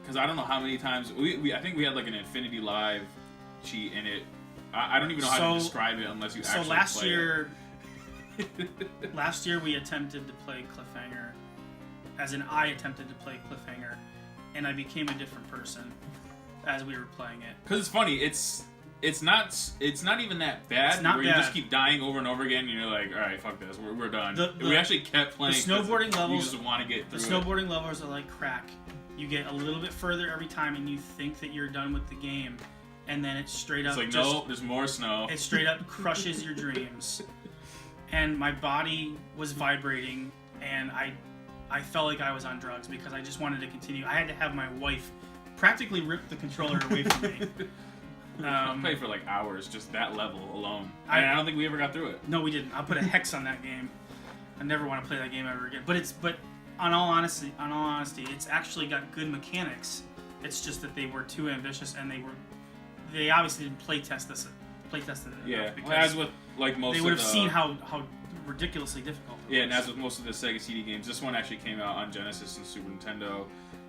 [SPEAKER 2] because I don't know how many times I think we had like an Infinity Live cheat in it. I don't even know how to describe it unless you actually play it.
[SPEAKER 1] Last year we attempted to play Cliffhanger, as in I attempted to play Cliffhanger, and I became a different person as we were playing it.
[SPEAKER 2] Because it's funny, it's not even that bad. You just keep dying over and over again, and you're like, all right, fuck this, we're done. We actually kept playing.
[SPEAKER 1] The snowboarding levels.
[SPEAKER 2] You just want to get through.
[SPEAKER 1] The snowboarding levels are like crack. You get a little bit further every time, and you think that you're done with the game, and then it's straight up.
[SPEAKER 2] It's like no, there's more snow.
[SPEAKER 1] It straight up crushes your dreams. And my body was vibrating, and I felt like I was on drugs because I just wanted to continue. I had to have my wife practically rip the controller away from me.
[SPEAKER 2] I played for like hours, just that level alone. I don't think we ever got through it.
[SPEAKER 1] No, we didn't. I'll put a hex on that game. I never want to play that game ever again. But on all honesty, it's actually got good mechanics. It's just that they were too ambitious, and they obviously didn't play test it enough because
[SPEAKER 2] as with like most,
[SPEAKER 1] they would have seen how ridiculously difficult it was.
[SPEAKER 2] Yeah, and as with most of the Sega CD games, this one actually came out on Genesis and Super Nintendo.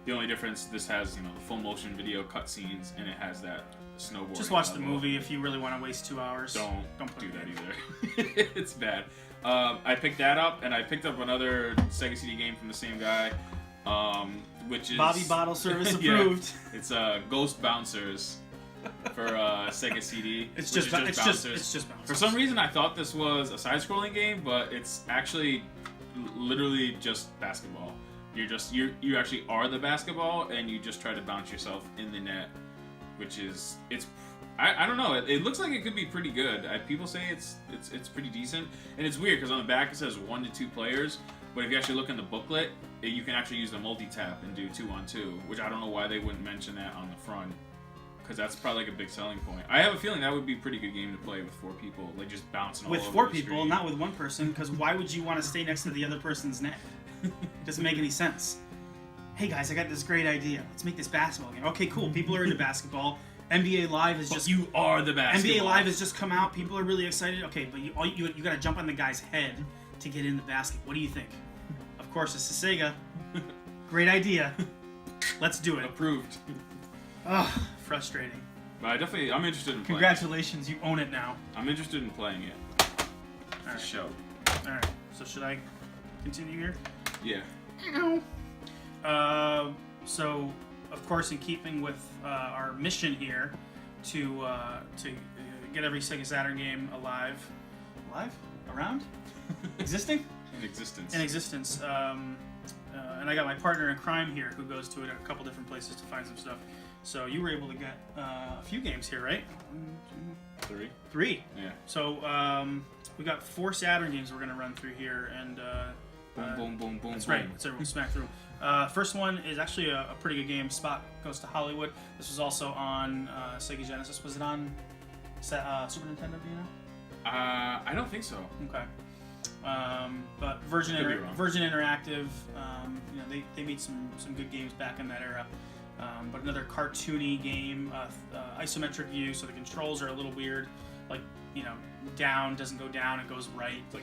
[SPEAKER 2] The only difference, this has the full motion video cutscenes, and it has that snowboarding.
[SPEAKER 1] Just watch the movie if you really want to waste 2 hours.
[SPEAKER 2] Don't do that either. It's bad. I picked that up, and I picked up another Sega CD game from the same guy, which is
[SPEAKER 1] Bobby Bottle Service approved.
[SPEAKER 2] It's Ghost Bouncers for Sega CD.
[SPEAKER 1] It's just Bouncers.
[SPEAKER 2] For some reason, I thought this was a side-scrolling game, but it's actually literally just basketball. You actually are the basketball, and you just try to bounce yourself in the net, which is I don't know. It looks like it could be pretty good. People say it's pretty decent, and it's weird because on the back it says 1 to 2 players, but if you actually look in the booklet, you can actually use the multi-tap and do 2-on-2, which I don't know why they wouldn't mention that on the front, because that's probably like a big selling point. I have a feeling that would be a pretty good game to play with 4 people, like just bouncing all
[SPEAKER 1] With
[SPEAKER 2] over
[SPEAKER 1] 4
[SPEAKER 2] the
[SPEAKER 1] people,
[SPEAKER 2] screen.
[SPEAKER 1] not with 1 person, because why would you want to stay next to the other person's neck? It doesn't make any sense. Hey guys, I got this great idea. Let's make this basketball game. Okay, cool. People are into basketball. NBA Live is just...
[SPEAKER 2] You are the basketball.
[SPEAKER 1] NBA Live has just come out. People are really excited. Okay, but you got to jump on the guy's head to get in the basket. What do you think? Of course, it's a Sega. Great idea. Let's do it.
[SPEAKER 2] Approved.
[SPEAKER 1] Ugh, frustrating.
[SPEAKER 2] But I'm interested in playing
[SPEAKER 1] Congratulations, you own it now.
[SPEAKER 2] it. I'm interested in playing it.
[SPEAKER 1] All right.
[SPEAKER 2] Show.
[SPEAKER 1] All right. So should I continue here?
[SPEAKER 2] Yeah.
[SPEAKER 1] So, of course, in keeping with our mission here to get every Sega Saturn game alive, around, existing,
[SPEAKER 2] In existence.
[SPEAKER 1] and I got my partner in crime here who goes to it a couple different places to find some stuff. So you were able to get a few games here, right?
[SPEAKER 2] 3.
[SPEAKER 1] 3.
[SPEAKER 2] Yeah.
[SPEAKER 1] So we got 4 Saturn games we're gonna run through here, and
[SPEAKER 2] Boom, boom, boom, boom.
[SPEAKER 1] that's
[SPEAKER 2] boom.
[SPEAKER 1] right. So we'll smack through. First one is actually a pretty good game. Spot Goes to Hollywood. This was also on Sega Genesis. Was it on Super Nintendo? Do you know?
[SPEAKER 2] I don't think so.
[SPEAKER 1] Okay. But Virgin
[SPEAKER 2] Could be wrong.
[SPEAKER 1] Interactive, you know, they made some good games back in that era. But another cartoony game, isometric view, so the controls are a little weird. Like, you know, down doesn't go down, it goes right.
[SPEAKER 2] Like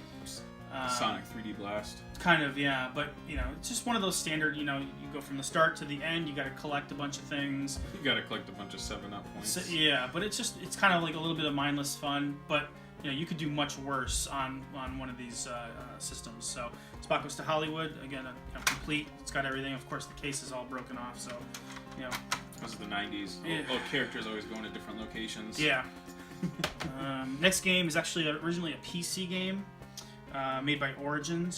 [SPEAKER 2] Sonic 3D Blast.
[SPEAKER 1] Kind of, yeah. But, you know, it's just one of those standard, you know, you go from the start to the end, you got to collect a bunch of things.
[SPEAKER 2] You gotta collect a bunch of 7-up points.
[SPEAKER 1] So, yeah, but it's kind of like a little bit of mindless fun, but you know, you could do much worse on one of these systems. So Spot Goes to Hollywood, again, complete. It's got everything. Of course, the case is all broken off, so, you know.
[SPEAKER 2] Because of the 90s.
[SPEAKER 1] Yeah.
[SPEAKER 2] All characters always going to different locations.
[SPEAKER 1] Yeah. Next game is actually originally a PC game made by Origin,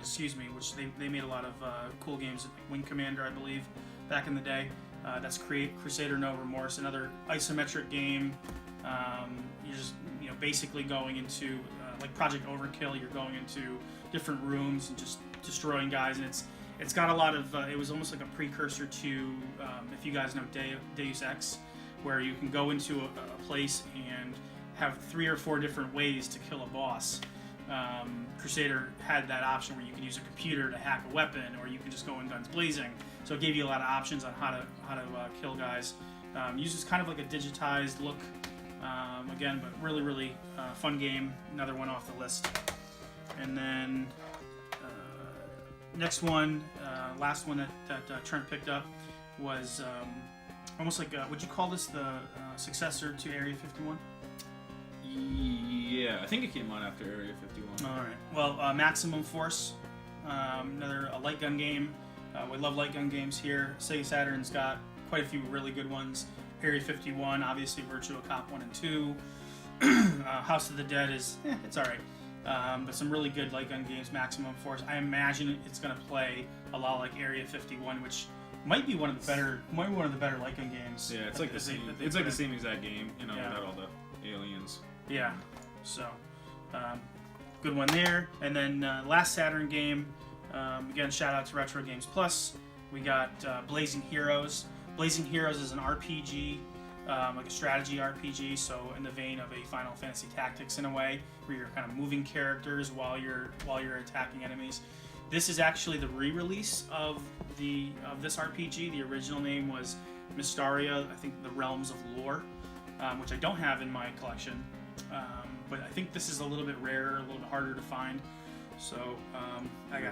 [SPEAKER 1] excuse me, which they made a lot of cool games, like Wing Commander, I believe, back in the day. That's Crusader No Remorse, another isometric game. You're just, you know, basically going into like Project Overkill. You're going into different rooms and just destroying guys, and it's got a lot of. It was almost like a precursor to, if you guys know Deus Ex, where you can go into a place and have 3 or 4 different ways to kill a boss. Crusader had that option where you can use a computer to hack a weapon, or you can just go in guns blazing. So it gave you a lot of options on how to kill guys. Uses kind of like a digitized look. Again, but really fun game. Another one off the list. And then next one, last one that Trent picked up was almost like would you call this the successor to Area 51?
[SPEAKER 2] Yeah, I think it came out after Area 51.
[SPEAKER 1] All right. Well, Maximum Force, another light gun game. We love light gun games here. Sega Saturn's got quite a few really good ones. Area 51, obviously Virtua Cop 1 and 2. House of the Dead is, it's alright. But some really good light gun games, Maximum Force. I imagine it's going to play a lot like Area 51, which might be one of the better light gun games.
[SPEAKER 2] Yeah, it's like the same. It's like the same exact game, you know, without all the aliens.
[SPEAKER 1] Yeah, so good one there. And then last Saturn game, again, shout out to Retro Games Plus. We got Blazing Heroes. Blazing Heroes is an RPG, like a strategy RPG, so in the vein of a Final Fantasy Tactics in a way, where you're kind of moving characters while you're attacking enemies. This is actually the re-release of this RPG. The original name was Mystaria, I think the Realms of Lore, which I don't have in my collection. But I think this is a little bit rarer, a little bit harder to find. So I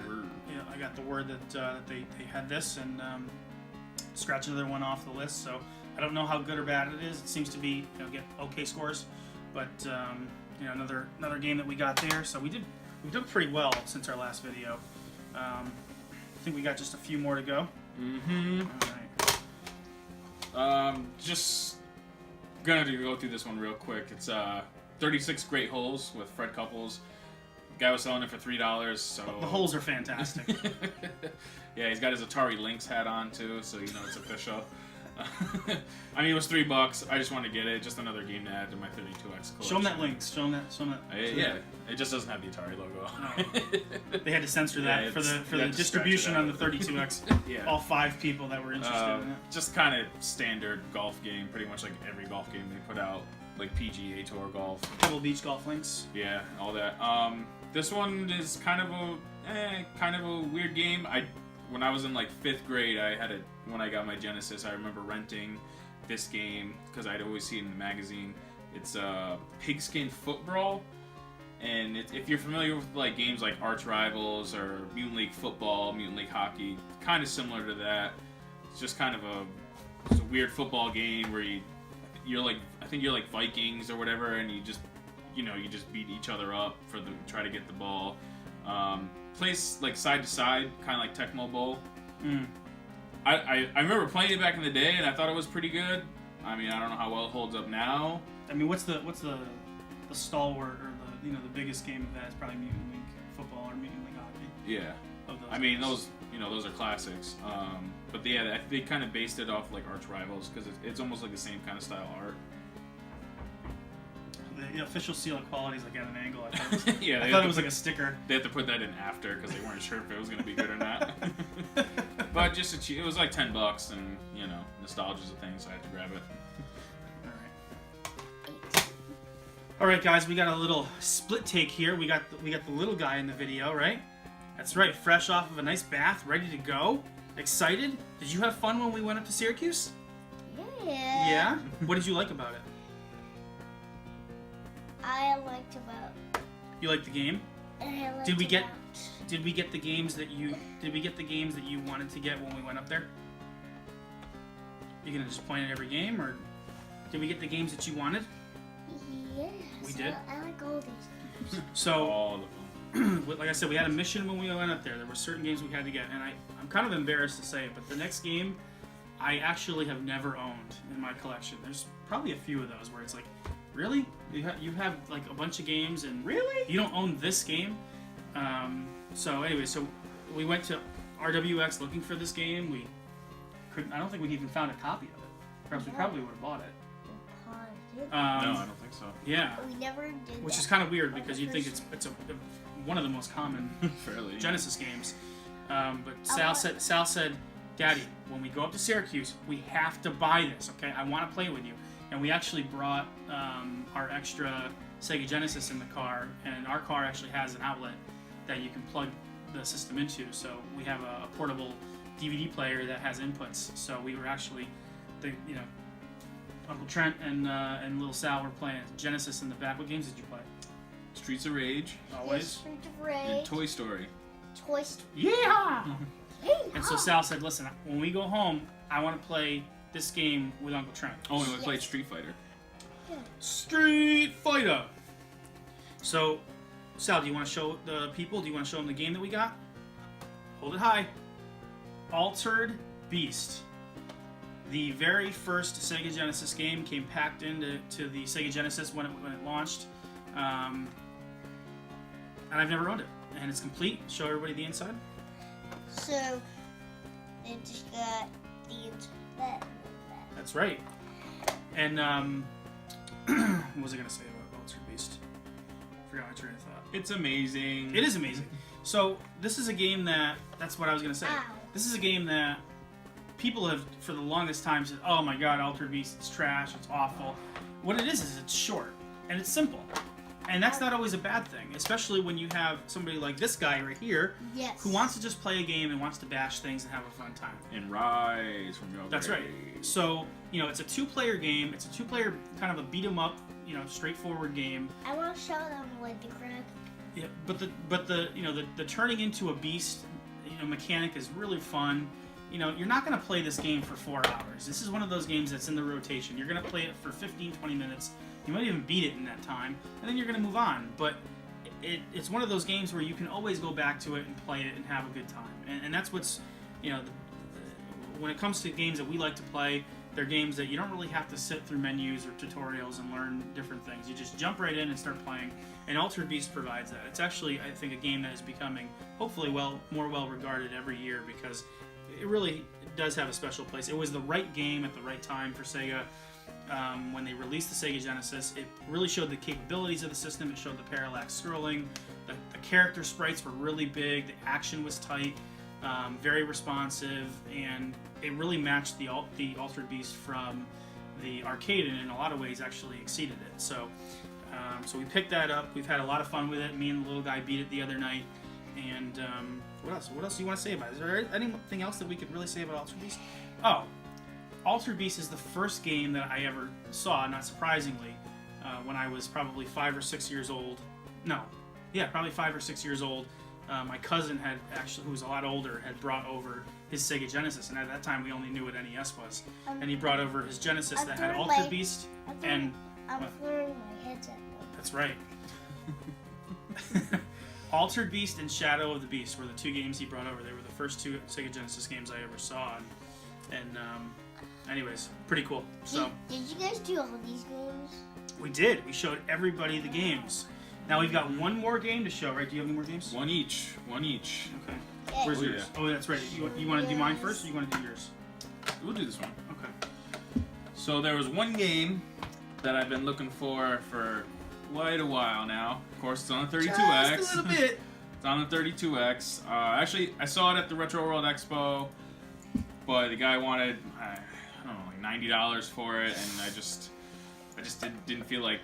[SPEAKER 1] got the word that they had this, and scratch another one off the list. So I don't know how good or bad it is. It seems to be, you know, get okay scores, but you know, another game that we got there. So we've done pretty well since our last video. I think we got just a few more to go.
[SPEAKER 2] Mm-hmm.
[SPEAKER 1] All right.
[SPEAKER 2] Just gonna go through this one real quick. It's 36 Great Holes with Fred Couples. Guy was selling it for $3, so
[SPEAKER 1] The holes are fantastic.
[SPEAKER 2] yeah, he's got his Atari Lynx hat on too, so you know it's official. I mean, it was $3. I just wanted to get it. Just another game to add to my 32X collection.
[SPEAKER 1] Show them that link. Show them that.
[SPEAKER 2] Yeah, it just doesn't have the Atari logo.
[SPEAKER 1] No. They had to censor that for the distribution on the 32X.
[SPEAKER 2] Yeah.
[SPEAKER 1] All 5 people that were interested in it.
[SPEAKER 2] Just kind of standard golf game, pretty much like every golf game they put out, like PGA Tour golf.
[SPEAKER 1] Pebble Beach golf links.
[SPEAKER 2] Yeah, all that. This one is kind of a weird game. When I was in like 5th grade, when I got my Genesis, I remember renting this game because I'd always see it in the magazine. It's Pigskin Foot Brawl, and if you're familiar with like games like Arch Rivals or Mutant League Football, Mutant League Hockey, kind of similar to that. It's just kind of it's a weird football game where you're like, I think you're like Vikings or whatever, and you just beat each other up try to get the ball. Plays like side to side, kind of like Tecmo Bowl. I remember playing it back in the day, and I thought it was pretty good. I mean, I don't know how well it holds up now.
[SPEAKER 1] I mean, what's the stalwart or the biggest game of that is probably Mutant League Football or Mutant League Hockey.
[SPEAKER 2] Yeah, I mean those are classics. But yeah, they kind of based it off like Arch Rivals because it's almost like the same kind of style art.
[SPEAKER 1] The official seal of quality is like at an angle. I thought
[SPEAKER 2] yeah,
[SPEAKER 1] it was like a sticker.
[SPEAKER 2] They had to put that in after because they weren't sure if it was going to be good or not. But it was like $10, and nostalgia's a thing, so I had to grab it.
[SPEAKER 1] All right, guys, we got a little split take here. We got the little guy in the video, right? That's right, fresh off of a nice bath, ready to go. Excited? Did you have fun when we went up to Syracuse?
[SPEAKER 3] Yeah.
[SPEAKER 1] Yeah? What did you like about it?
[SPEAKER 3] I liked about.
[SPEAKER 1] You liked the game?
[SPEAKER 3] I liked
[SPEAKER 1] Did we get the games that you wanted to get when we went up there? You gonna just point at every game, or did we get the games that you wanted?
[SPEAKER 3] Yes.
[SPEAKER 1] We did?
[SPEAKER 3] I like all these games.
[SPEAKER 1] So,
[SPEAKER 2] All the fun.
[SPEAKER 1] like I said, we had a mission when we went up there. There were certain games we had to get, and I'm kind of embarrassed to say it, but the next game I actually have never owned in my collection. There's probably a few of those where it's like, really? You have like a bunch of games, and
[SPEAKER 2] Really?
[SPEAKER 1] you don't own this game? So anyway, so we went to RWX looking for this game. We couldn't. I don't think we even found a copy of it. Perhaps we probably would have bought it.
[SPEAKER 2] No, I don't think so.
[SPEAKER 1] Yeah.
[SPEAKER 3] We never did.
[SPEAKER 1] Which
[SPEAKER 3] that.
[SPEAKER 1] is kind of weird because you'd think it's one of the most common
[SPEAKER 2] Fairly.
[SPEAKER 1] Genesis games. But Sal said, Daddy, when we go up to Syracuse, we have to buy this, okay? I want to play with you. And we actually brought our extra Sega Genesis in the car, and our car actually has an outlet that you can plug the system into. So we have a portable DVD player that has inputs. So we were actually, Uncle Trent and little Sal were playing Genesis in the back. What games did you play?
[SPEAKER 2] Streets of Rage.
[SPEAKER 1] Always.
[SPEAKER 3] Street of
[SPEAKER 2] And
[SPEAKER 3] Rage.
[SPEAKER 2] Toy Story.
[SPEAKER 3] Toy Story.
[SPEAKER 1] Yeah!
[SPEAKER 3] Hey,
[SPEAKER 1] And so Sal said, listen, when we go home, I want to play this game with Uncle Trent.
[SPEAKER 2] Oh, and we played Street Fighter.
[SPEAKER 1] Street Fighter! So, Sal, do you want to show the people? Do you want to show them the game that we got? Hold it high. Altered Beast. The very first Sega Genesis game came packed into the Sega Genesis when it launched. And I've never owned it. And it's complete. Show everybody the inside.
[SPEAKER 3] So, it just got the internet.
[SPEAKER 1] That's right. And what was I going to say about Altered Beast? Forgot my train of thought.
[SPEAKER 2] It's amazing.
[SPEAKER 1] It is amazing. So this is a game that's what I was going to say.
[SPEAKER 3] Ow.
[SPEAKER 1] This is a game that people have, for the longest time, said, oh my god, Altered Beast, it's trash, it's awful. What it is it's short, and it's simple. And that's not always a bad thing, especially when you have somebody like this guy right here,
[SPEAKER 3] Yes.
[SPEAKER 1] who wants to just play a game and wants to bash things and have a fun time.
[SPEAKER 2] And Rise from your
[SPEAKER 1] That's right.
[SPEAKER 2] grave.
[SPEAKER 1] So, it's a two-player game. It's a two-player kind of a beat-em-up, straightforward game.
[SPEAKER 3] I want to show them like the crack.
[SPEAKER 1] Yeah, but the turning into a beast, mechanic is really fun. You're not going to play this game for 4 hours. This is one of those games that's in the rotation. You're going to play it for 15, 20 minutes. You might even beat it in that time, and then you're going to move on. But it's one of those games where you can always go back to it and play it and have a good time. And that's what's, when it comes to games that we like to play, they're games that you don't really have to sit through menus or tutorials and learn different things. You just jump right in and start playing. And Altered Beast provides that. It's actually, I think, a game that is becoming hopefully more well regarded every year because it really does have a special place. It was the right game at the right time for Sega. When they released the Sega Genesis, it really showed the capabilities of the system. It showed the parallax scrolling. The character sprites were really big. The action was tight, very responsive, and it really matched the Altered Beast from the arcade, and in a lot of ways actually exceeded it. So we picked that up. We've had a lot of fun with it. Me and the little guy beat it the other night. And what else? What else do you want to say about it? Is there anything else that we could really say about Altered Beast? Oh, Altered Beast is the first game that I ever saw, not surprisingly, when I was probably 5 or 6 years old. No, yeah, probably 5 or 6 years old. My cousin had actually, who was a lot older, had brought over his Sega Genesis, and at that time we only knew what NES was. And he brought over his Genesis that had Altered Beast and.
[SPEAKER 3] I'm throwing my headset.
[SPEAKER 1] That's right. Altered Beast and Shadow of the Beast were the two games he brought over. They were the first two Sega Genesis games I ever saw, and anyways, pretty cool. So
[SPEAKER 3] did you guys do all these games?
[SPEAKER 1] we did. We showed everybody the games. Now we've got one more game to show, right? Do you have any more games?
[SPEAKER 2] One each. Okay.
[SPEAKER 3] Yeah.
[SPEAKER 1] Where's
[SPEAKER 2] Oh,
[SPEAKER 1] yours?
[SPEAKER 2] yeah.
[SPEAKER 1] Oh, that's right. You want to do mine first, or you want to do yours?
[SPEAKER 2] We'll do this one.
[SPEAKER 1] Okay.
[SPEAKER 2] So there was one game that I've been looking for quite a while now. Of course, it's on the 32X.
[SPEAKER 1] Just a little bit.
[SPEAKER 2] It's on the 32X. Actually, I saw it at the Retro World Expo, but the guy wanted, I don't know, like $90 for it, and I just didn't feel like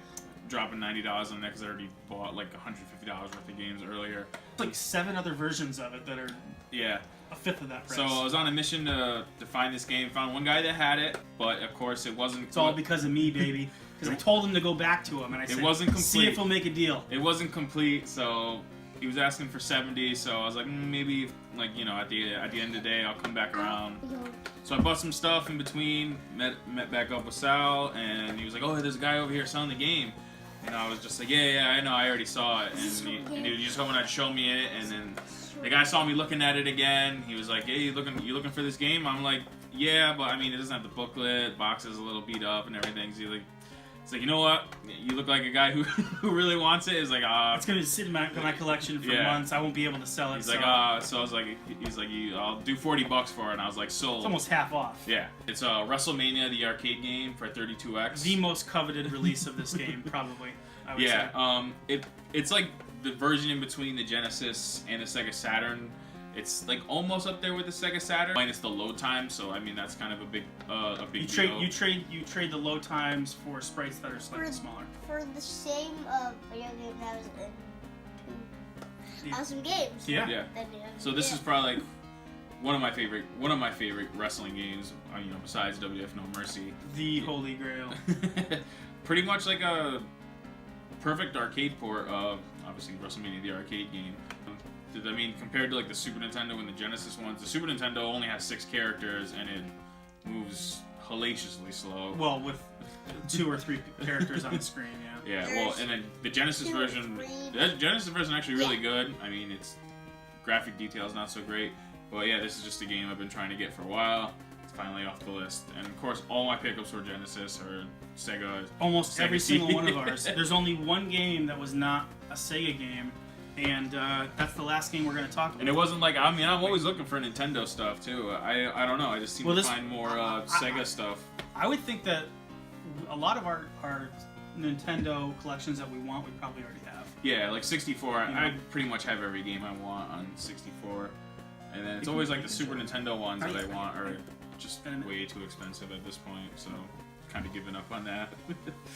[SPEAKER 2] dropping $90 on that because I already bought like $150 worth of games earlier.
[SPEAKER 1] Like 7 other versions of it that are
[SPEAKER 2] Yeah.
[SPEAKER 1] a fifth of that price.
[SPEAKER 2] So I was on a mission to find this game. Found one guy that had it, but of course it wasn't.
[SPEAKER 1] It's all because of me, baby. Because I told him to go back to him, and I said,
[SPEAKER 2] wasn't complete.
[SPEAKER 1] see if we'll make a deal.
[SPEAKER 2] It wasn't complete, so he was asking for 70. So I was like, maybe, like, you know, at the end of the day, I'll come back around. So I bought some stuff in between. Met back up with Sal, and he was like, oh, there's a guy over here selling the game. And I was just like, yeah, I know, I already saw it. And he was just hoping I'd show me it, and then the guy saw me looking at it again. He was like, hey, you looking for this game? I'm like, yeah, but I mean, it doesn't have the booklet. Box is a little beat up and everything. So it's like, you know what? You look like a guy who really wants it. It's like,
[SPEAKER 1] it's gonna sit in my collection for months. I won't be able to sell it.
[SPEAKER 2] He's like, so I was like, I'll do $40 for it. And I was like, sold.
[SPEAKER 1] It's almost half off.
[SPEAKER 2] Yeah, it's WrestleMania, the arcade game for 32X.
[SPEAKER 1] The most coveted release of this game, probably. I would say.
[SPEAKER 2] It's like the version in between the Genesis and the Sega Saturn. It's like almost up there with the Sega Saturn, minus the load time. So I mean that's kind of a big deal.
[SPEAKER 1] You trade the load times for sprites that are slightly smaller.
[SPEAKER 3] For the same video game that was in 2 awesome games.
[SPEAKER 1] Yeah.
[SPEAKER 2] So this is probably like one of my favorite wrestling games. You know, besides WF No Mercy.
[SPEAKER 1] The Holy Grail.
[SPEAKER 2] Pretty much like a perfect arcade port of obviously WrestleMania, the arcade game. I mean, compared to like the Super Nintendo and the Genesis ones, the Super Nintendo only has 6 characters and it moves hellaciously slow.
[SPEAKER 1] Well, with 2 or 3 characters on the screen, yeah.
[SPEAKER 2] Yeah, well, and then the Genesis version, actually really good. I mean, its graphic details not so great, but yeah, this is just a game I've been trying to get for a while. It's finally off the list, and of course, all my pickups were Genesis or Sega.
[SPEAKER 1] Almost every single one of ours. There's only one game that was not a Sega game. And that's the last game we're going to talk about.
[SPEAKER 2] And it wasn't like, I mean, I'm always looking for Nintendo stuff, too. I don't know, I just seem to find more Sega stuff.
[SPEAKER 1] I would think that a lot of our Nintendo collections that we want, we probably already have.
[SPEAKER 2] Yeah, like 64, I pretty much have every game I want on 64. And then it's always like the Super Nintendo ones that I want are just way too expensive at this point, so kind of giving up on that.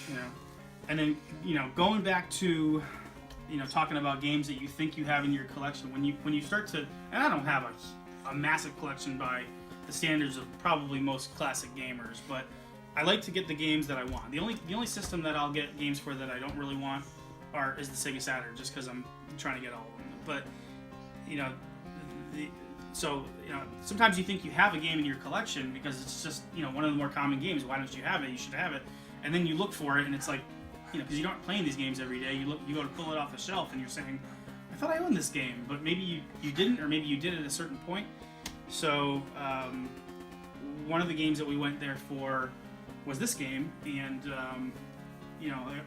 [SPEAKER 1] Yeah. And then, going back to... talking about games that you think you have in your collection, when you start to, and I don't have a massive collection by the standards of probably most classic gamers, but I like to get the games that I want. The only system that I'll get games for that I don't really want is the Sega Saturn, just because I'm trying to get all of them. But sometimes you think you have a game in your collection because it's just one of the more common games. Why don't you have it? You should have it, and then you look for it, and it's like. Because you aren't playing these games every day. You go to pull it off the shelf, and you're saying, "I thought I owned this game," but maybe you didn't, or maybe you did at a certain point. So one of the games that we went there for was this game, and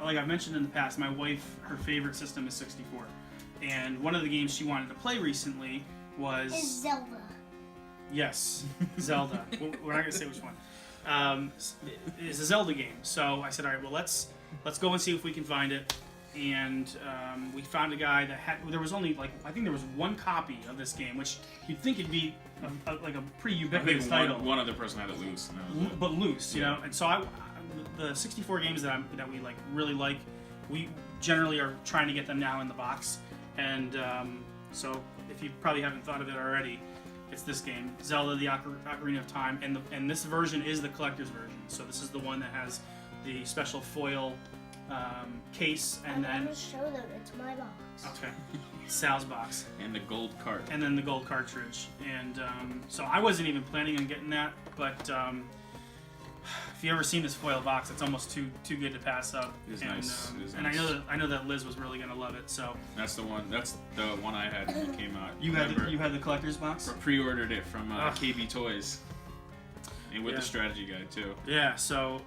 [SPEAKER 1] like I've mentioned in the past, my wife, her favorite system is 64, and one of the games she wanted to play recently was
[SPEAKER 3] Zelda.
[SPEAKER 1] Yes, Zelda. We're not gonna say which one. It's a Zelda game. So I said, all right, well let's go and see if we can find it. And we found a guy that had. There was only I think there was one copy of this game, which you'd think it'd be like a pretty ubiquitous title.
[SPEAKER 2] One other person had it loose, and that was it.
[SPEAKER 1] But loose, you know. And so the 64 games that we really like, we generally are trying to get them now in the box. And so if you probably haven't thought of it already, it's this game, Zelda: The Ocarina of Time, and this version is the collector's version. So this is the one that has the special foil case, and then
[SPEAKER 3] I'm gonna show them. It's my box.
[SPEAKER 1] okay, Sal's box,
[SPEAKER 2] And the gold cart.
[SPEAKER 1] and then the gold cartridge. And so I wasn't even planning on getting that, but if you ever seen this foil box, it's almost too good to pass up.
[SPEAKER 2] It's
[SPEAKER 1] and,
[SPEAKER 2] nice. It is
[SPEAKER 1] and
[SPEAKER 2] nice.
[SPEAKER 1] I know that Liz was really gonna love it. So
[SPEAKER 2] That's the one I had when it came out.
[SPEAKER 1] you had the collector's box.
[SPEAKER 2] Pre-ordered it from KB Toys, and with
[SPEAKER 1] Yeah.
[SPEAKER 2] the strategy guide too.
[SPEAKER 1] Yeah. So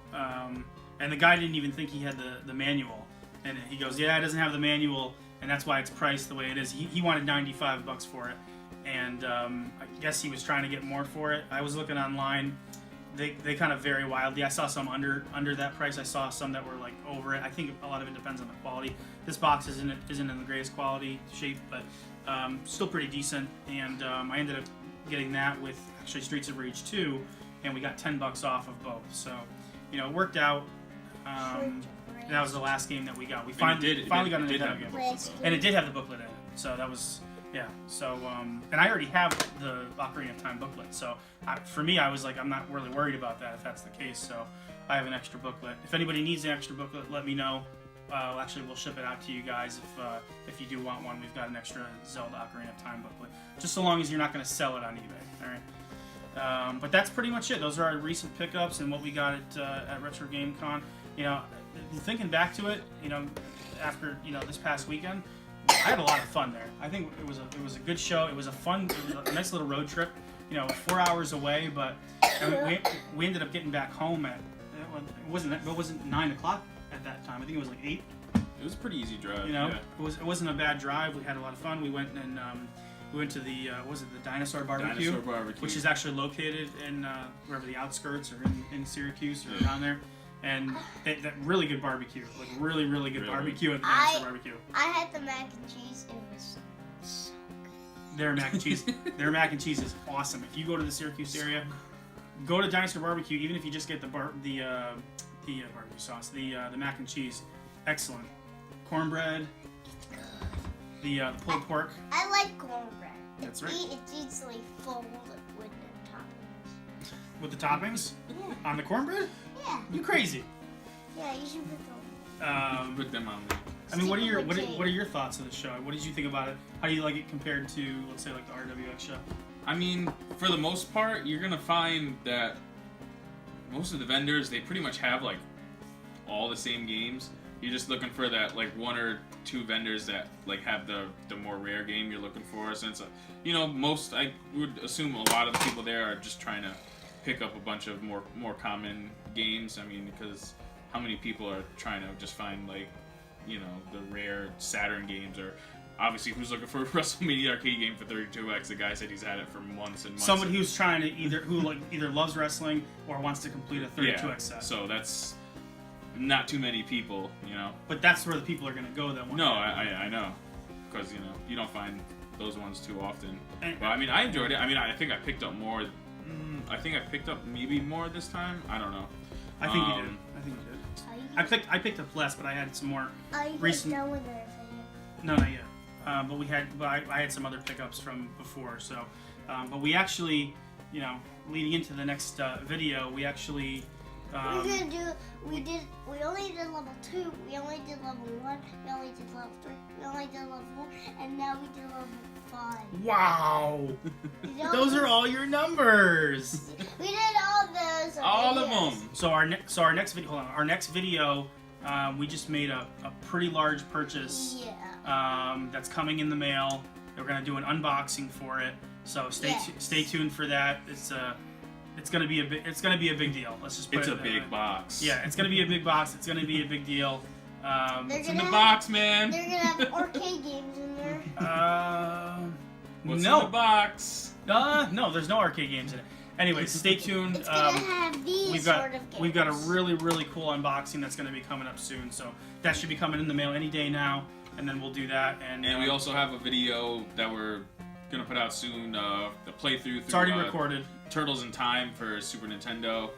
[SPEAKER 1] and the guy didn't even think he had the manual, and he goes, yeah, it doesn't have the manual, and that's why it's priced the way it is. He wanted $95 for it, and I guess he was trying to get more for it. I was looking online. They kind of vary wildly. I saw some under that price. I saw some that were like over it. I think a lot of it depends on the quality. This box isn't in the greatest quality shape, but still pretty decent. And I ended up getting that with actually Streets of Rage 2, and we got $10 off of both. So it worked out. That was the last game that we got. We finally got a Nintendo game, and it did have the booklet in it. So that was. Yeah, so, and I already have the Ocarina of Time booklet, so for me, I was like, I'm not really worried about that if that's the case, so I have an extra booklet. If anybody needs an extra booklet, let me know. Actually, we'll ship it out to you guys if you do want one. We've got an extra Zelda Ocarina of Time booklet, just so long as you're not going to sell it on eBay, alright? But that's pretty much it. Those are our recent pickups and what we got at Retrogamecon. Thinking back to it, after, this past weekend, I had a lot of fun there. I think it was a good show. It was a nice little road trip. 4 hours away, but we ended up getting back home at it wasn't 9 o'clock at that time. I think it was like 8.
[SPEAKER 2] It was a pretty easy drive.
[SPEAKER 1] It wasn't a bad drive. We had a lot of fun. We went and we went to the the Dinosaur Barbecue, which is actually located in wherever the outskirts or in Syracuse or around there. And that really good barbecue, like really good barbecue at the Dinosaur Barbecue.
[SPEAKER 3] I had the mac and cheese. It was so good.
[SPEAKER 1] Their mac and cheese is awesome. If you go to the Syracuse area, go to Dinosaur Barbecue. Even if you just get the barbecue sauce, the mac and cheese, excellent. Cornbread, the pulled pork.
[SPEAKER 3] I like cornbread.
[SPEAKER 1] That's right.
[SPEAKER 3] It's easily full with the toppings.
[SPEAKER 1] With the toppings
[SPEAKER 3] Yeah.
[SPEAKER 1] on the cornbread.
[SPEAKER 3] Yeah.
[SPEAKER 1] You crazy?
[SPEAKER 3] Yeah, you should put them.
[SPEAKER 2] Put them on there.
[SPEAKER 1] I mean, what are your thoughts of the show? What did you think about it? How do you like it compared to, let's say, like the RWX show?
[SPEAKER 2] I mean, for the most part, you're gonna find that most of the vendors, they pretty much have like all the same games. You're just looking for that like one or two vendors that like have the more rare game you're looking for. Since most, I would assume a lot of the people there are just trying to pick up a bunch of more common games. I mean, because how many people are trying to just find like the rare Saturn games, or obviously who's looking for a WrestleMania arcade game for 32X? The guy said he's had it for months and months.
[SPEAKER 1] Someone who's trying to either loves wrestling or wants to complete a 32X set.
[SPEAKER 2] So that's not too many people,
[SPEAKER 1] But that's where the people are gonna go then.
[SPEAKER 2] No, I know, because you don't find those ones too often.
[SPEAKER 1] And-
[SPEAKER 2] But I mean, I enjoyed it. I mean, I think I picked up more. I think I picked up maybe more this time. I don't know.
[SPEAKER 1] I think you did. I picked up less, but I had some more.
[SPEAKER 3] Are you
[SPEAKER 1] recent-
[SPEAKER 3] done with everything?
[SPEAKER 1] No, not yet. But I had some other pickups from before. So, but we actually, leading into the next video, we actually.
[SPEAKER 3] We only did level 2, we only did level 1, we only did level 3, we only did level 4, and now we did level 5.
[SPEAKER 1] Wow! Those are all your numbers.
[SPEAKER 3] We did all those.
[SPEAKER 2] All of
[SPEAKER 3] videos.
[SPEAKER 2] them.
[SPEAKER 1] So our next video. Hold on. Our next video, we just made a pretty large purchase.
[SPEAKER 3] Yeah.
[SPEAKER 1] That's coming in the mail. We're gonna do an unboxing for it. So stay tuned for that. It's gonna be a big deal. Let's just put
[SPEAKER 2] It's
[SPEAKER 1] it
[SPEAKER 2] a big box.
[SPEAKER 1] Yeah, it's gonna be a big box. It's gonna be a big deal.
[SPEAKER 2] It's in the box, man.
[SPEAKER 3] They're gonna have arcade games in there.
[SPEAKER 2] What's
[SPEAKER 1] No.
[SPEAKER 2] in the box?
[SPEAKER 1] No, there's no arcade games in it. Anyway, stay tuned.
[SPEAKER 3] It's gonna have these
[SPEAKER 1] We've got
[SPEAKER 3] sort of games.
[SPEAKER 1] we've got a really cool unboxing that's going to be coming up soon. So that should be coming in the mail any day now, and then we'll do that. And
[SPEAKER 2] we also have a video that we're gonna put out soon. The playthrough through.
[SPEAKER 1] it's already recorded.
[SPEAKER 2] Turtles in Time for Super Nintendo.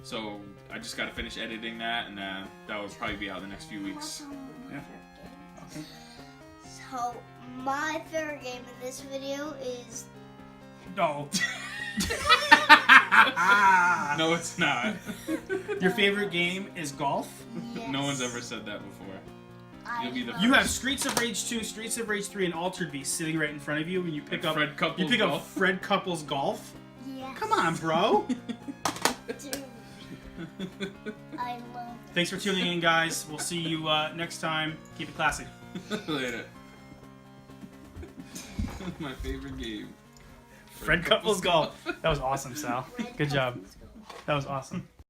[SPEAKER 2] So I just got to finish editing that, and that will probably be out in the next few weeks.
[SPEAKER 1] Yeah. Okay.
[SPEAKER 3] So my favorite game in this video is
[SPEAKER 1] No.
[SPEAKER 2] No, it's not.
[SPEAKER 1] Your favorite game is golf?
[SPEAKER 3] yes.
[SPEAKER 2] No one's ever said that before. You'll be the
[SPEAKER 3] love-
[SPEAKER 1] You have Streets of Rage 2, Streets of Rage 3, and Altered Beast sitting right in front of you, and you pick
[SPEAKER 2] And
[SPEAKER 1] up
[SPEAKER 2] Fred Couples
[SPEAKER 1] you pick up
[SPEAKER 2] golf?
[SPEAKER 1] Fred Couples Golf.
[SPEAKER 3] Yes.
[SPEAKER 1] Come on, bro.
[SPEAKER 3] Dude. I love it.
[SPEAKER 1] Thanks for tuning in, guys. We'll see you next time. Keep it classy.
[SPEAKER 2] Later. My favorite game.
[SPEAKER 1] Fred Couples Golf. That was awesome, Sal. Good job. That was awesome.